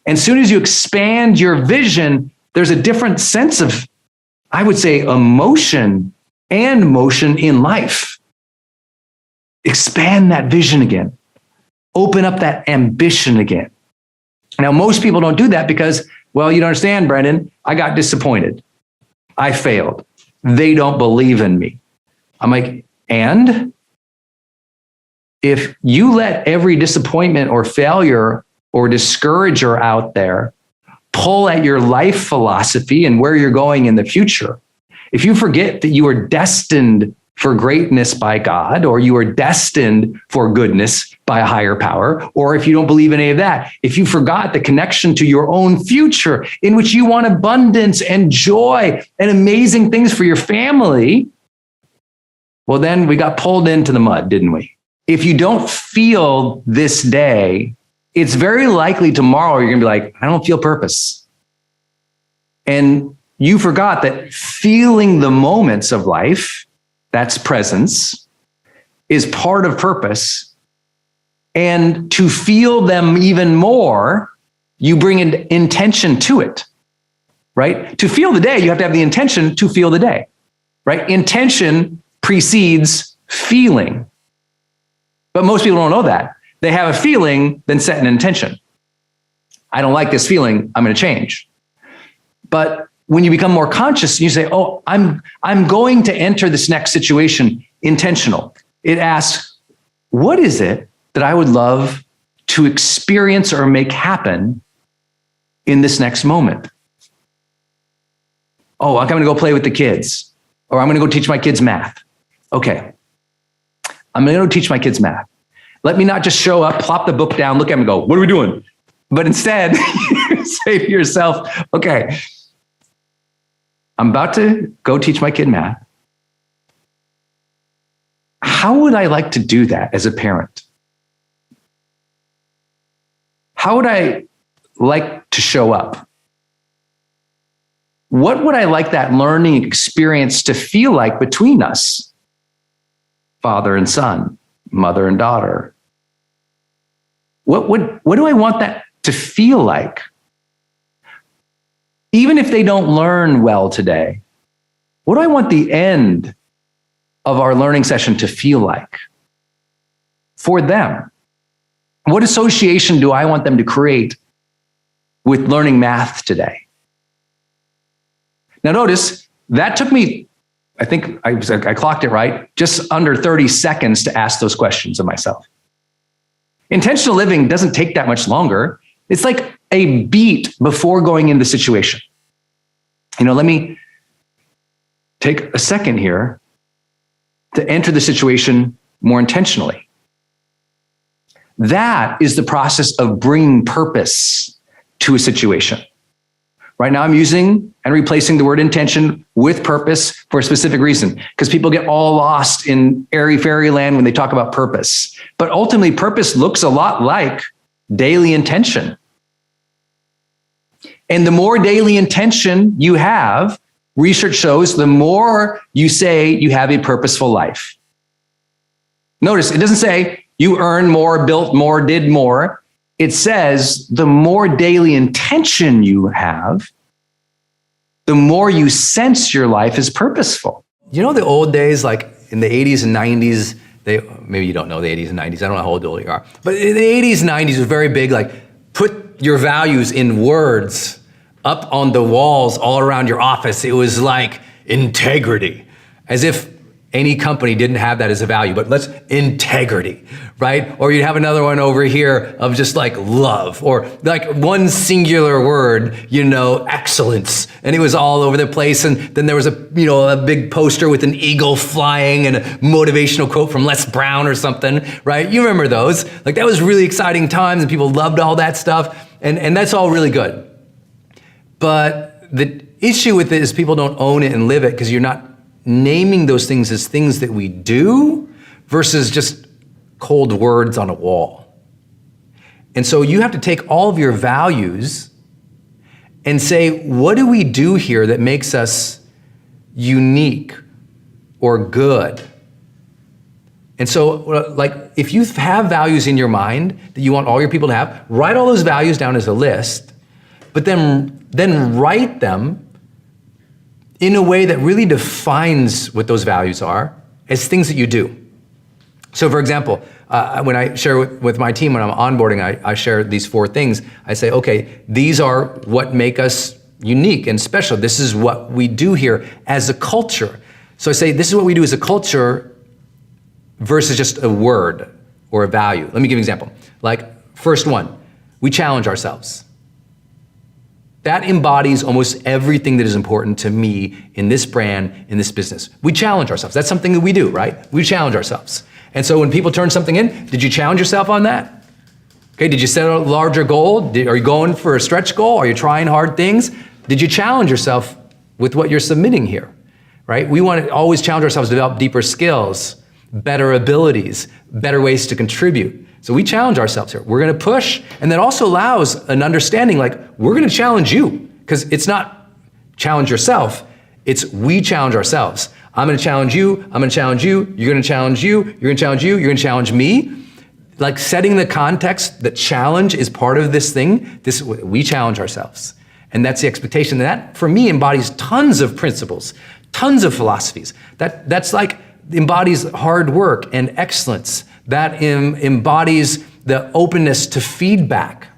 And as soon as you expand your vision, there's a different sense of, I would say, emotion and motion in life. Expand that vision again. Open up that ambition again. Now, most people don't do that because, well, you don't understand, Brendon. I got disappointed. I failed. They don't believe in me. I'm like, and if you let every disappointment or failure or discourager out there pull at your life philosophy and where you're going in the future, if you forget that you are destined for greatness by God, or you are destined for goodness by a higher power, or if you don't believe in any of that, if you forgot the connection to your own future in which you want abundance and joy and amazing things for your family, well, then we got pulled into the mud, didn't we? If you don't feel this day, it's very likely tomorrow you're going to be like, I don't feel purpose. And you forgot that feeling the moments of life, that's presence, is part of purpose. And to feel them even more, you bring in intention to it, right? To feel the day, you have to have the intention to feel the day, right? Intention precedes feeling. But most people don't know that. They have a feeling, then set an intention. I don't like this feeling, I'm going to change. But when you become more conscious, you say, oh, I'm going to enter this next situation intentional. It asks, what is it that I would love to experience or make happen in this next moment? Oh, I'm going to go play with the kids, or I'm going to go teach my kids math. Okay, I'm going to go teach my kids math. Let me not just show up, plop the book down, look at them and go, what are we doing? But instead, you say to yourself, okay, I'm about to go teach my kid math. How would I like to do that as a parent? How would I like to show up? What would I like that learning experience to feel like between us? Father and son, mother and daughter. What do I want that to feel like? Even if they don't learn well today, what do I want the end of our learning session to feel like for them? What association do I want them to create with learning math today? Now notice, that took me, I think I clocked it right, just under 30 seconds to ask those questions of myself. Intentional living doesn't take that much longer. It's like a beat before going into the situation. Let me take a second here to enter the situation more intentionally. That is the process of bringing purpose to a situation. Right now I'm using and replacing the word intention with purpose for a specific reason, because people get all lost in airy fairyland when they talk about purpose. But ultimately, purpose looks a lot like daily intention. And the more daily intention you have, research shows the more you say you have a purposeful life. Notice, it doesn't say you earn more, built more, did more. it says the more daily intention you have, the more you sense your life is purposeful. You know the old days, like in the 80s and 90s, maybe you don't know the 80s and 90s, I don't know how old you are, but in the 80s and 90s was very big, like put your values in words up on the walls all around your office. It was like integrity, as if any company didn't have that as a value, but let's integrity, right? Or you'd have another one over here of just like love, or like one singular word, excellence. And it was all over the place. And then there was a big poster with an eagle flying and a motivational quote from Les Brown or something, right? You remember those? Like that was really exciting times and people loved all that stuff. And that's all really good. But the issue with it is people don't own it and live it because you're not naming those things as things that we do versus just cold words on a wall. And so you have to take all of your values and say, what do we do here that makes us unique or good? And so like if you have values in your mind that you want all your people to have, write all those values down as a list, but then write them in a way that really defines what those values are as things that you do. So for example, when I share with my team, when I'm onboarding, I share these 4 things. I say, okay, these are what make us unique and special. This is what we do here as a culture. So I say, this is what we do as a culture versus just a word or a value. Let me give you an example. Like first one, we challenge ourselves. That embodies almost everything that is important to me in this brand, in this business. We challenge ourselves. That's something that we do, right? We challenge ourselves. And so when people turn something in, did you challenge yourself on that? Okay, did you set a larger goal? Are you going for a stretch goal? Are you trying hard things? Did you challenge yourself with what you're submitting here, right? We want to always challenge ourselves to develop deeper skills, better abilities, better ways to contribute. So we challenge ourselves here. We're going to push, and that also allows an understanding like we're going to challenge you, because it's not challenge yourself, it's we challenge ourselves. I'm going to challenge you, I'm going to challenge you, you're going to challenge you, you're going to challenge you, you're going to challenge me. Like setting the context that challenge is part of this thing, we challenge ourselves. And that's the expectation. That, for me, embodies tons of principles, tons of philosophies. That's like embodies hard work and excellence. That embodies the openness to feedback.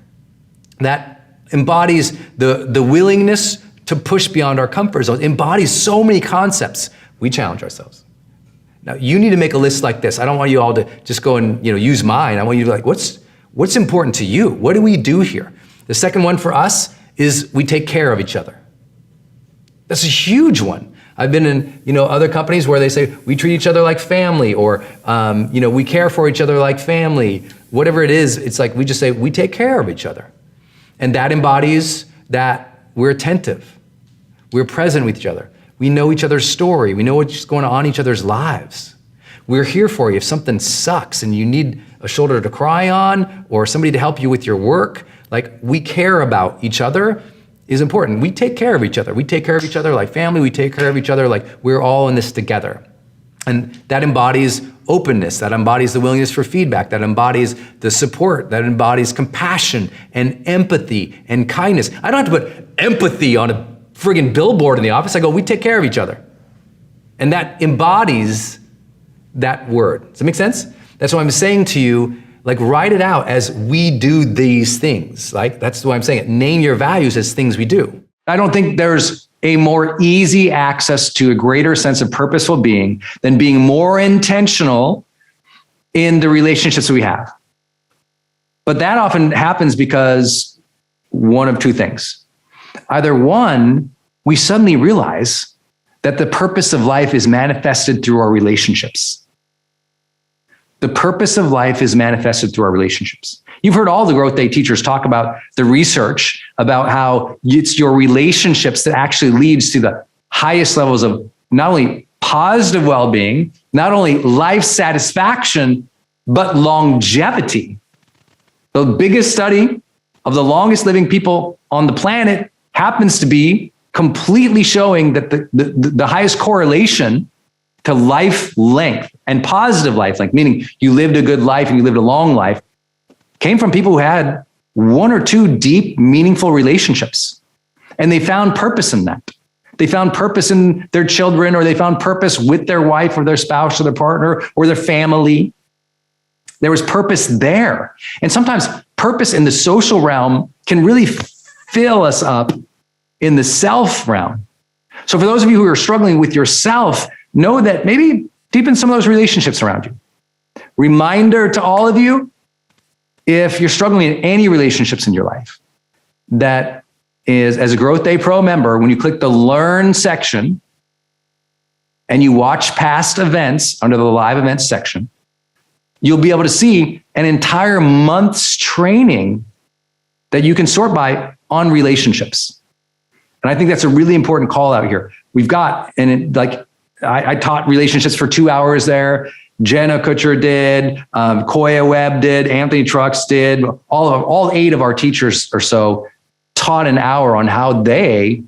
That embodies the willingness to push beyond our comfort zone. Embodies so many concepts. We challenge ourselves. Now, you need to make a list like this. I don't want you all to just go and use mine. I want you to like, what's important to you? What do we do here? The second one for us is we take care of each other. That's a huge one. I've been in other companies where they say we treat each other like family, or we care for each other like family. Whatever it is, it's like we just say we take care of each other, and that embodies that we're attentive, we're present with each other, we know each other's story, we know what's going on in each other's lives. We're here for you if something sucks and you need a shoulder to cry on or somebody to help you with your work. Like we care about each other. Is important. We take care of each other. We take care of each other like family. We take care of each other like we're all in this together. And that embodies openness. That embodies the willingness for feedback. That embodies the support. That embodies compassion and empathy and kindness. I don't have to put empathy on a friggin' billboard in the office. I go, we take care of each other. And that embodies that word. Does that make sense? That's what I'm saying to you. Like write it out as we do these things. Like that's why I'm saying it. Name your values as things we do. I don't think there's a more easy access to a greater sense of purposeful being than being more intentional in the relationships we have. But that often happens because one of two things. Either one, we suddenly realize that the purpose of life is manifested through our relationships. The purpose of life is manifested through our relationships. You've heard all the Growth Day teachers talk about the research about how it's your relationships that actually leads to the highest levels of not only positive well-being, not only life satisfaction, but longevity. The biggest study of the longest living people on the planet happens to be completely showing that the highest correlation to life length and positive life length, meaning you lived a good life and you lived a long life, came from people who had one or two deep, meaningful relationships. And they found purpose in that. They found purpose in their children, or they found purpose with their wife or their spouse or their partner or their family. There was purpose there. And sometimes purpose in the social realm can really fill us up in the self realm. So for those of you who are struggling with yourself, know that maybe deepen some of those relationships around you. Reminder to all of you, if you're struggling in any relationships in your life, that is, as a Growth Day Pro member, when you click the Learn section and you watch past events under the live events section, you'll be able to see an entire month's training that you can sort by on relationships. And I think that's a really important call out here. We've got, I taught relationships for 2 hours there. Jenna Kutcher did, Koya Webb did, Anthony Trucks did, all 8 of our teachers or so taught an hour on how they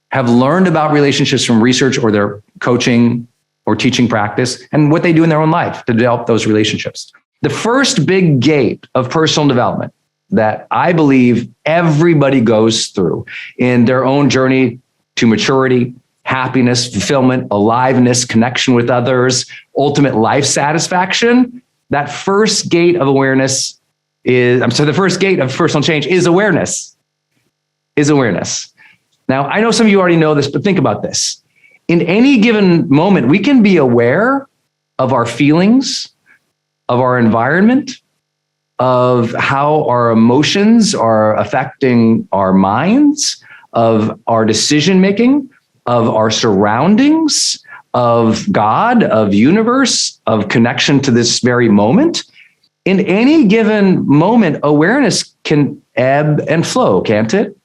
have learned about relationships from research or their coaching or teaching practice and what they do in their own life to develop those relationships. The first big gate of personal development that I believe everybody goes through in their own journey to maturity, happiness, fulfillment, aliveness, connection with others, ultimate life satisfaction, that first gate of awareness the first gate of personal change is awareness. Now, I know some of you already know this, but think about this. In any given moment, we can be aware of our feelings, of our environment, of how our emotions are affecting our minds, of our decision-making, of our surroundings, of God, of universe, of connection to this very moment. In any given moment, awareness can ebb and flow, can't it?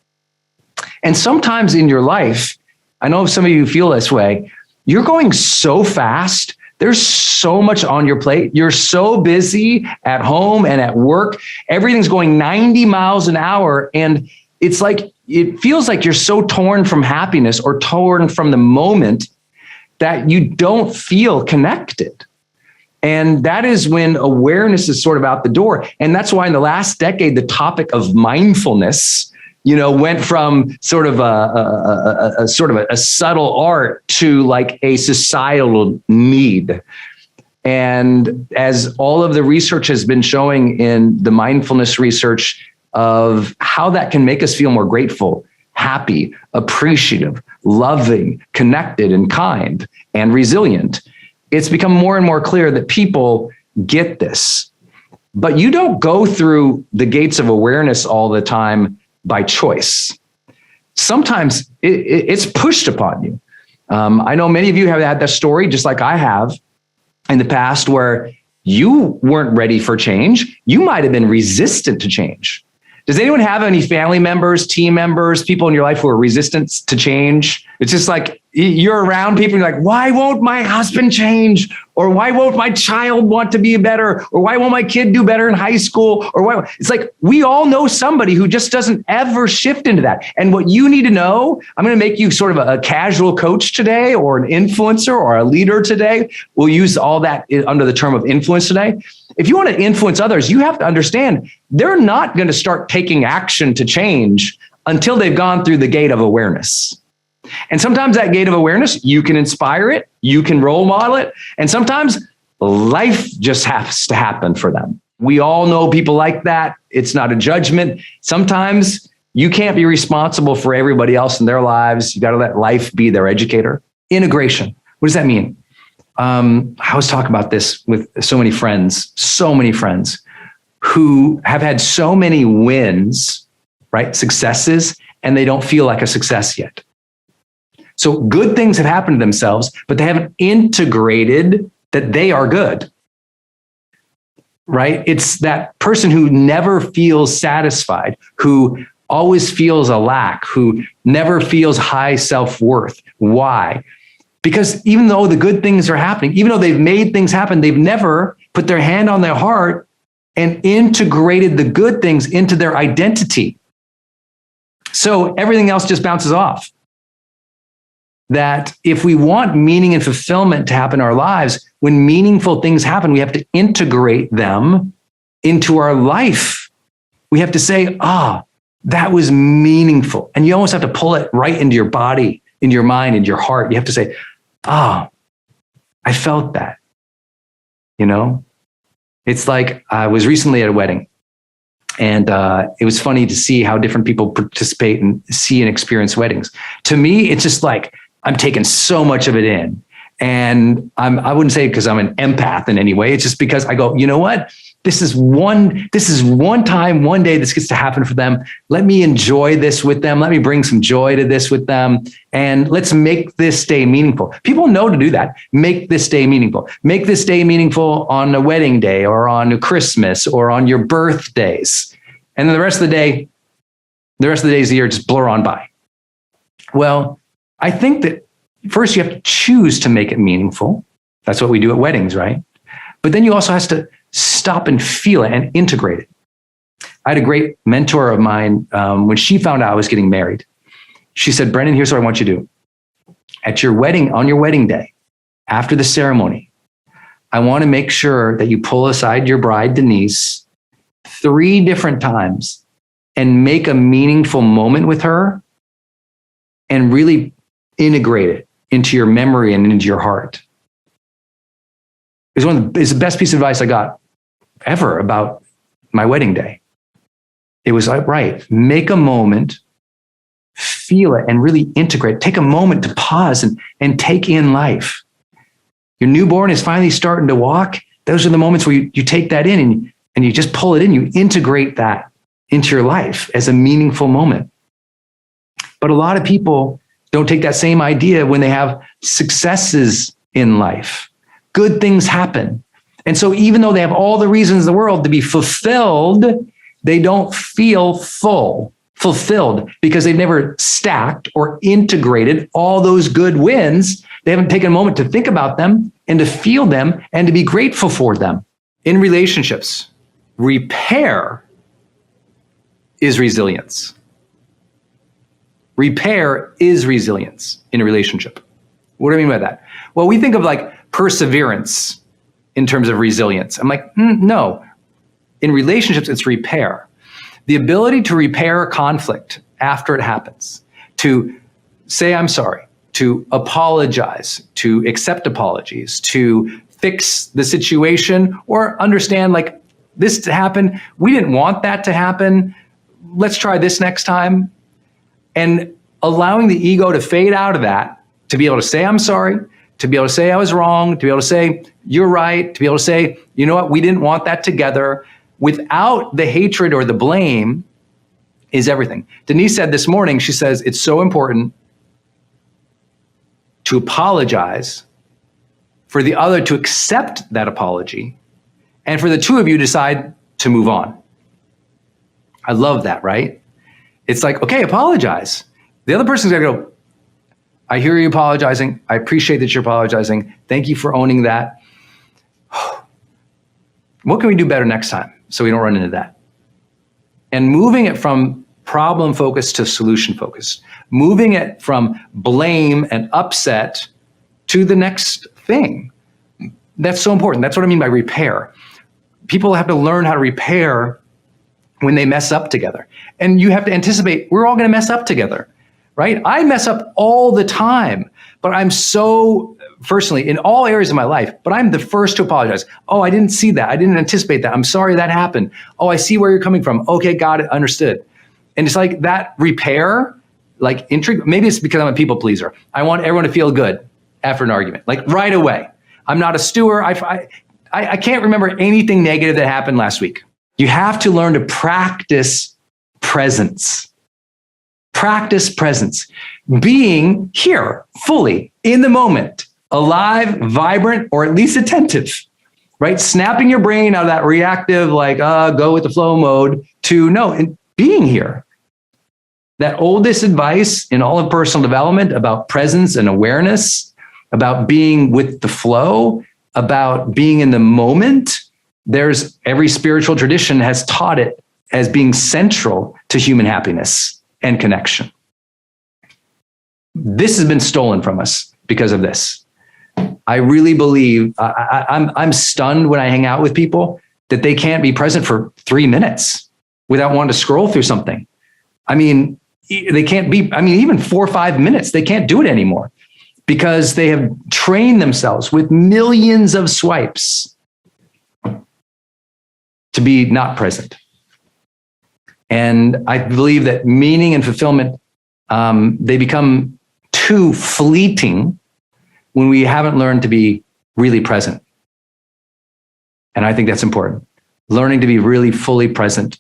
And sometimes in your life, I know some of you feel this way, you're going so fast. There's so much on your plate. You're so busy at home and at work. Everything's going 90 miles an hour. And it's like, it feels like you're so torn from happiness or torn from the moment that you don't feel connected. And that is when awareness is sort of out the door. And that's why in the last decade, the topic of mindfulness, went from sort of a subtle art to like a societal need. And as all of the research has been showing in the mindfulness research of how that can make us feel more grateful, happy, appreciative, loving, connected, and kind, and resilient, it's become more and more clear that people get this. But you don't go through the gates of awareness all the time by choice. Sometimes it's pushed upon you. I know many of you have had that story, just like I have in the past, where you weren't ready for change. You might have been resistant to change. Does anyone have any family members, team members, people in your life who are resistant to change? It's just like you're around people and you're like, why won't my husband change? Or why won't my child want to be better? Or why won't my kid do better in high school? Or why? It's like we all know somebody who just doesn't ever shift into that. And what you need to know, I'm going to make you sort of a casual coach today, or an influencer or a leader today. We'll use all that under the term of influence today. If you want to influence others, you have to understand they're not going to start taking action to change until they've gone through the gate of awareness. And sometimes that gate of awareness, you can inspire it, you can role model it, and sometimes life just has to happen for them. We all know people like that. It's not a judgment. Sometimes you can't be responsible for everybody else in their lives. You got to let life be their educator. Integration. What does that mean? I was talking about this with so many friends who have had so many wins, right? Successes, and they don't feel like a success yet. So good things have happened to themselves, but they haven't integrated that they are good, right? It's that person who never feels satisfied, who always feels a lack, who never feels high self-worth. Why? Because even though the good things are happening, even though they've made things happen, they've never put their hand on their heart and integrated the good things into their identity. So everything else just bounces off. That if we want meaning and fulfillment to happen in our lives, when meaningful things happen, we have to integrate them into our life. We have to say, that was meaningful. And you almost have to pull it right into your body, into your mind, into your heart. You have to say, I felt that. You know, it's like I was recently at a wedding, and it was funny to see how different people participate and see and experience weddings. To me, it's just like I'm taking so much of it in. And I wouldn't say because I'm an empath in any way. It's just because I go, you know what? This is one time, one day this gets to happen for them. Let me enjoy this with them. Let me bring some joy to this with them. And let's make this day meaningful. People know to do that. Make this day meaningful. Make this day meaningful on a wedding day or on a Christmas or on your birthdays. And then the rest of the days of the year just blur on by. Well, I think that first you have to choose to make it meaningful. That's what we do at weddings, right? But then you also have to stop and feel it and integrate it. I had a great mentor of mine when she found out I was getting married. She said, Brendon, here's what I want you to do. At your wedding, on your wedding day, after the ceremony, I want to make sure that you pull aside your bride, Denise, 3 different times and make a meaningful moment with her and really integrate it into your memory and into your heart. It's the best piece of advice I got ever about my wedding day. It was like, right, make a moment, feel it, and really integrate. Take a moment to pause and take in life. Your newborn is finally starting to walk. Those are the moments where you take that in and you just pull it in. You integrate that into your life as a meaningful moment. But a lot of people don't take that same idea when they have successes in life. Good things happen. And so even though they have all the reasons in the world to be fulfilled, they don't feel fulfilled because they've never stacked or integrated all those good wins. They haven't taken a moment to think about them and to feel them and to be grateful for them. In relationships, repair is resilience. Repair is resilience in a relationship. What do I mean by that? Well, we think of like perseverance in terms of resilience. I'm like, no. In relationships, it's repair. The ability to repair conflict after it happens, to say I'm sorry, to apologize, to accept apologies, to fix the situation or understand like this happened. We didn't want that to happen. Let's try this next time. And allowing the ego to fade out of that, to be able to say I'm sorry, to be able to say I was wrong, to be able to say you're right, to be able to say, you know what, we didn't want that together, without the hatred or the blame is everything. Denise said this morning, she says, it's so important to apologize, for the other to accept that apology, and for the two of you to decide to move on. I love that, right? It's like, okay, apologize. The other person's gotta go, I hear you apologizing. I appreciate that you're apologizing. Thank you for owning that. What can we do better next time so we don't run into that? And moving it from problem focused to solution focused, moving it from blame and upset to the next thing. That's so important. That's what I mean by repair. People have to learn how to repair when they mess up together. And you have to anticipate, we're all going to mess up together, right? I mess up all the time, but I'm so, personally, in all areas of my life, but I'm the first to apologize. Oh, I didn't see that. I didn't anticipate that. I'm sorry that happened. Oh, I see where you're coming from. Okay, got it, understood. And it's like that repair, like intrigue, maybe it's because I'm a people pleaser. I want everyone to feel good after an argument, like right away. I'm not a stewer. I can't remember anything negative that happened last week. You have to learn to practice presence. Practice presence. Being here, fully, in the moment, alive, vibrant, or at least attentive, right? Snapping your brain out of that reactive, like, go with the flow mode to no, and being here. That oldest advice in all of personal development about presence and awareness, about being with the flow, about being in the moment. There's every spiritual tradition has taught it as being central to human happiness and connection. This has been stolen from us because of this. I really believe, I'm stunned when I hang out with people that they can't be present for 3 minutes. without wanting to scroll through something. I mean, they can't be, I mean, even 4 or 5 minutes, they can't do it anymore because they have trained themselves with millions of swipes to be not present. And I believe that meaning and fulfillment, they become too fleeting when we haven't learned to be really present. And I think that's important. Learning to be really fully present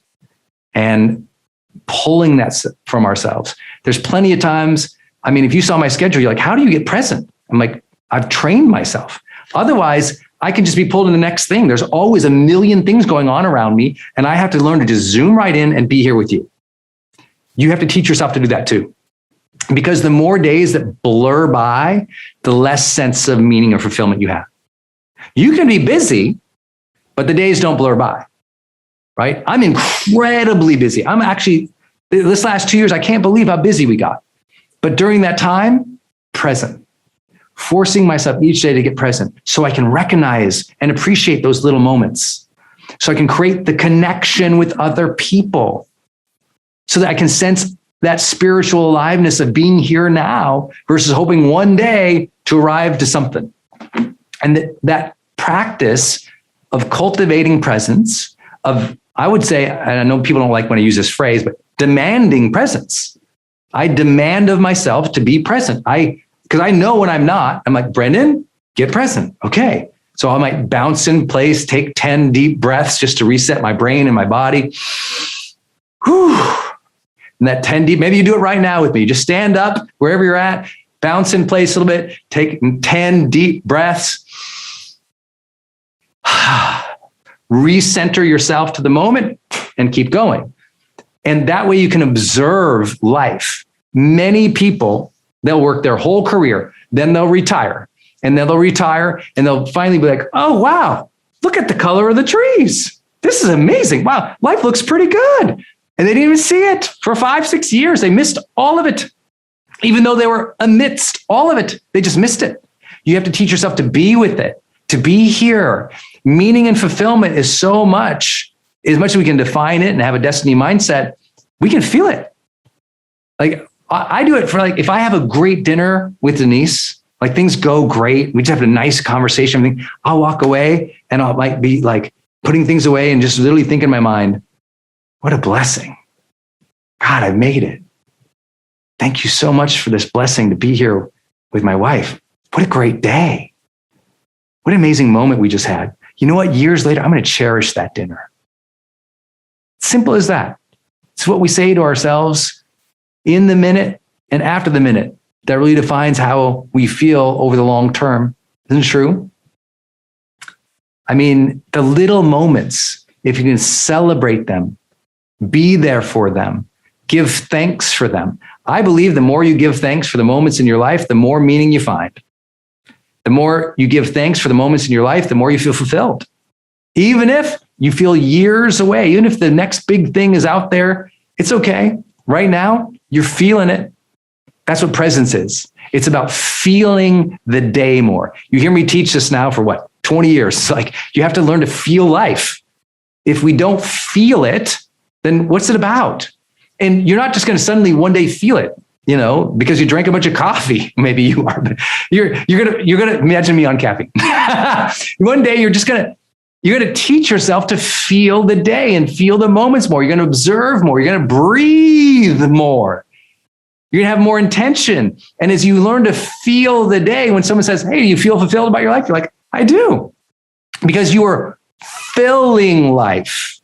and pulling that from ourselves. There's plenty of times, I mean, if you saw my schedule, you're like, how do you get present? I'm like, I've trained myself. Otherwise, I can just be pulled in the next thing. There's always a million things going on around me, and I have to learn to just zoom right in and be here with you. You have to teach yourself to do that too. Because the more days that blur by, the less sense of meaning or fulfillment you have. You can be busy, but the days don't blur by, right? I'm incredibly busy. I'm actually, this last 2 years, I can't believe how busy we got. But during that time, present. Forcing myself each day to get present so I can recognize and appreciate those little moments. So I can create the connection with other people. So that I can sense that spiritual aliveness of being here now versus hoping one day to arrive to something. And that practice of cultivating presence, of, I would say, and I know people don't like when I use this phrase, but demanding presence. I demand of myself to be present. Because I know when I'm not, I'm like, Brendon, get present. Okay. So I might bounce in place, take 10 deep breaths just to reset my brain and my body. Whew. And that 10 deep, maybe you do it right now with me. Just stand up wherever you're at, bounce in place a little bit, take 10 deep breaths. Recenter yourself to the moment and keep going. And that way you can observe life. Many people, they'll work their whole career, then they'll retire, and then they'll retire, and they'll finally be like, oh, wow, look at the color of the trees. This is amazing. Wow, life looks pretty good. And they didn't even see it for 5, 6 years. They missed all of it. Even though they were amidst all of it, they just missed it. You have to teach yourself to be with it, to be here. Meaning and fulfillment is so much, as much as we can define it and have a destiny mindset, we can feel it. Like I do it for, like, if I have a great dinner with Denise, like things go great, we just have a nice conversation, I'll walk away and I might be like putting things away and just literally think in my mind, what a blessing. God, I've made it. Thank you so much for this blessing to be here with my wife. What a great day. What an amazing moment we just had. You know what? Years later, I'm going to cherish that dinner. Simple as that. It's what we say to ourselves in the minute and after the minute that really defines how we feel over the long term. Isn't it true? I mean, the little moments, if you can celebrate them, be there for them, give thanks for them. I believe the more you give thanks for the moments in your life, the more meaning you find. The more you give thanks for the moments in your life, the more you feel fulfilled. Even if you feel years away, even if the next big thing is out there, it's okay. Right now, you're feeling it. That's what presence is. It's about feeling the day more. You hear me teach this now for 20 years. It's like you have to learn to feel life. If we don't feel it, then what's it about? And you're not just going to suddenly one day feel it, because you drank a bunch of coffee. Maybe you are, but you're gonna imagine me on caffeine. One day you're gonna teach yourself to feel the day and feel the moments more. You're gonna observe more. You're gonna breathe more. You're gonna have more intention. And as you learn to feel the day, when someone says, "Hey, do you feel fulfilled about your life?" You're like, "I do," because you are filling life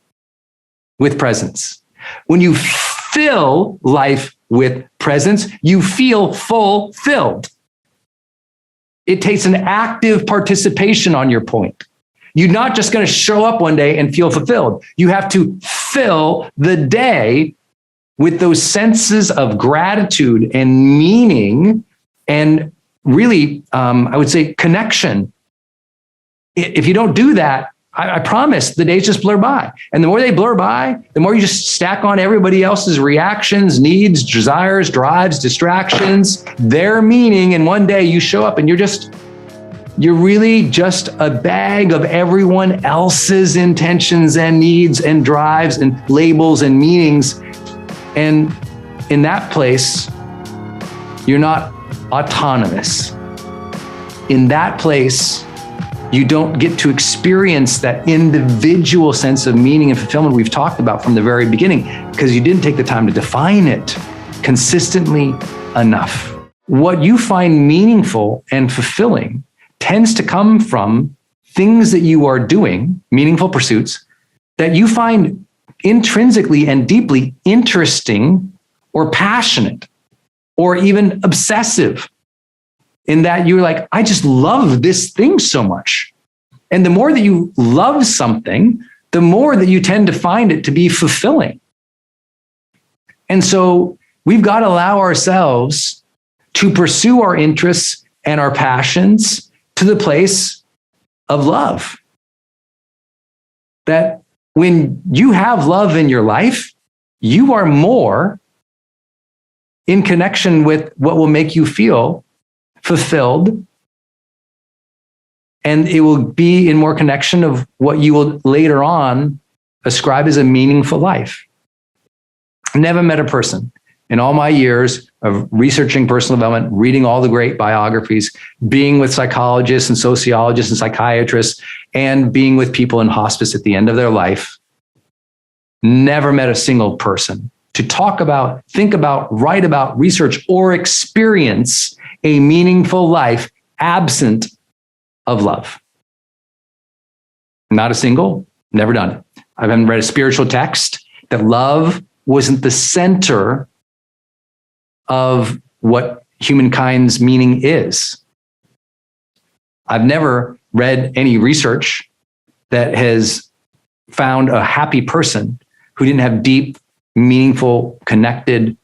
with presence. When you fill life with presence, you feel fulfilled. It takes an active participation on your point. You're not just going to show up one day and feel fulfilled. You have to fill the day with those senses of gratitude and meaning and really, I would say, connection. If you don't do that, I promise the days just blur by. And the more they blur by, the more you just stack on everybody else's reactions, needs, desires, drives, distractions, their meaning. And one day you show up and you're just you're really just a bag of everyone else's intentions and needs and drives and labels and meanings. And in that place, you're not autonomous. In that place, you don't get to experience that individual sense of meaning and fulfillment we've talked about from the very beginning, because you didn't take the time to define it consistently enough. What you find meaningful and fulfilling tends to come from things that you are doing, meaningful pursuits, that you find intrinsically and deeply interesting or passionate or even obsessive, in that you're like, I just love this thing so much. And the more that you love something, the more that you tend to find it to be fulfilling. And so we've got to allow ourselves to pursue our interests and our passions to the place of love. That when you have love in your life, you are more in connection with what will make you feel fulfilled, and it will be in more connection of what you will later on ascribe as a meaningful life. I never met a person in all my years of researching personal development, reading all the great biographies, being with psychologists and sociologists and psychiatrists, and being with people in hospice at the end of their life. Never met a single person to talk about, think about, write about, research, or experience a meaningful life absent of love. Not a single, never done it. I haven't read a spiritual text that love wasn't the center of what humankind's meaning is. I've never read any research that has found a happy person who didn't have deep, meaningful, connected,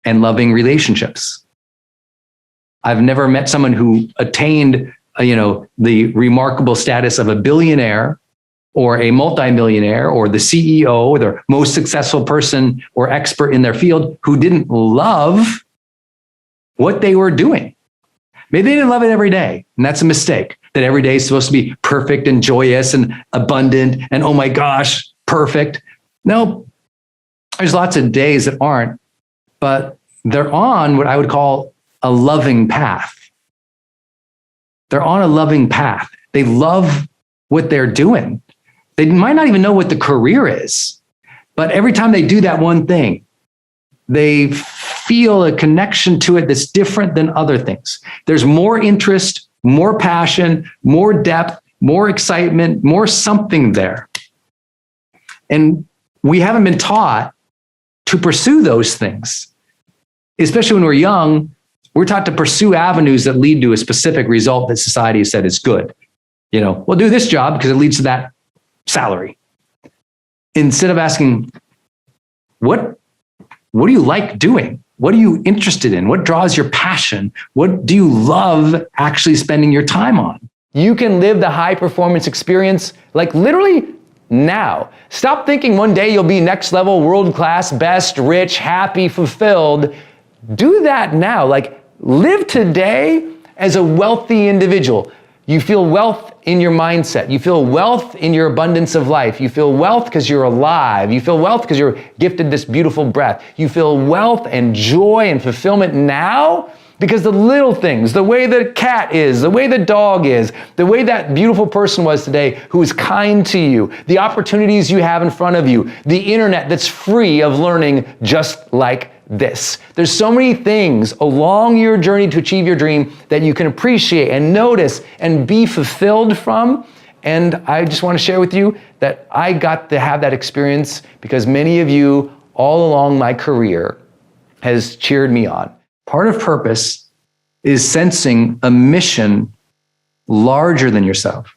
and loving relationships. I've never met someone who attained, the remarkable status of a billionaire or a multimillionaire or the CEO or the most successful person or expert in their field who didn't love what they were doing. Maybe they didn't love it every day, and that's a mistake, that every day is supposed to be perfect and joyous and abundant and, oh my gosh, perfect. No, there's lots of days that aren't, but they're on what I would call a loving path. They're on a loving path. They love what they're doing. They might not even know what the career is, but every time they do that one thing, they feel a connection to it that's different than other things. There's more interest, more passion, more depth, more excitement, more something there. And we haven't been taught to pursue those things. Especially when we're young, we're taught to pursue avenues that lead to a specific result that society has said is good. We'll do this job because it leads to that salary. Instead of asking, what do you like doing? What are you interested in? What draws your passion? What do you love actually spending your time on? You can live the high performance experience like literally now. Stop thinking one day you'll be next level, world class, best, rich, happy, fulfilled. Do that now. Live today as a wealthy individual. You feel wealth in your mindset. You feel wealth in your abundance of life. You feel wealth because you're alive. You feel wealth because you're gifted this beautiful breath. You feel wealth and joy and fulfillment now because the little things, the way the cat is, the way the dog is, the way that beautiful person was today who is kind to you, the opportunities you have in front of you, the internet that's free of learning just like this. There's so many things along your journey to achieve your dream that you can appreciate and notice and be fulfilled from. And I just want to share with you that I got to have that experience because many of you all along my career has cheered me on. Part of purpose is sensing a mission larger than yourself.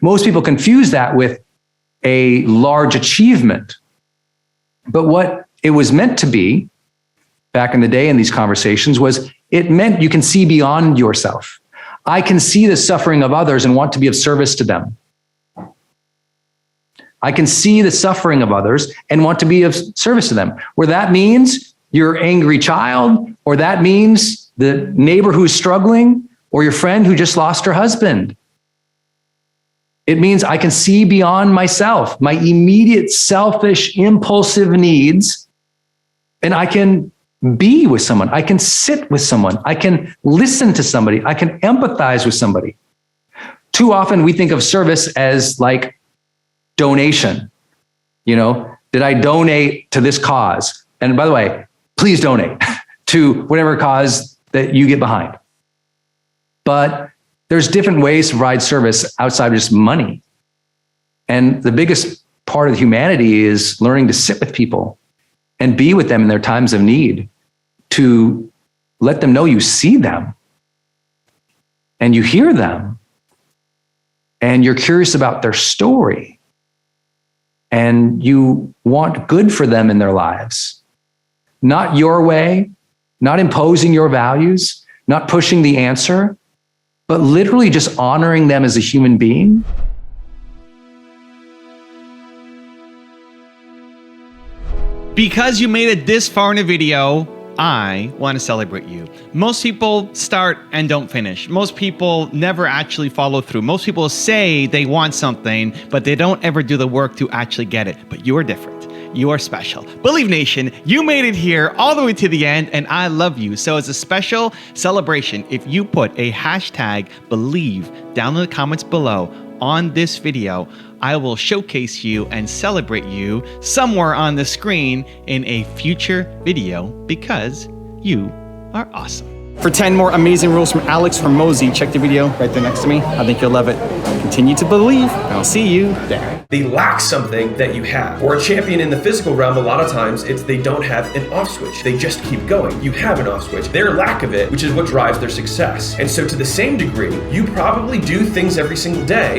Most people confuse that with a large achievement. But what it was meant to be back in the day in these conversations was it meant you can see beyond yourself. I can see the suffering of others and want to be of service to them. I can see the suffering of others and want to be of service to them. Where that means your angry child, or that means the neighbor who's struggling, or your friend who just lost her husband. It means I can see beyond myself, my immediate selfish, impulsive needs, and I can be with someone. I can sit with someone. I can listen to somebody. I can empathize with somebody. Too often we think of service as like donation. You know, did I donate to this cause? And by the way, please donate to whatever cause that you get behind. But there's different ways to provide service outside of just money. And the biggest part of humanity is learning to sit with people and be with them in their times of need, to let them know you see them and you hear them and you're curious about their story and you want good for them in their lives. Not your way, not imposing your values, not pushing the answer, but literally just honoring them as a human being. Because you made it this far in a video, I want to celebrate you. Most people start and don't finish. Most people never actually follow through. Most people say they want something, but they don't ever do the work to actually get it. But you are different. You are special. Believe Nation, you made it here all the way to the end, and I love you. So as a special celebration, if you put a hashtag believe down in the comments below on this video, I will showcase you and celebrate you somewhere on the screen in a future video because you are awesome. For 10 more amazing rules from Alex Hormozi, check the video right there next to me. I think you'll love it. Continue to believe, and I'll see you there. They lack something that you have. Or a champion in the physical realm, a lot of times it's they don't have an off switch. They just keep going. You have an off switch. Their lack of it, which is what drives their success. And so to the same degree, you probably do things every single day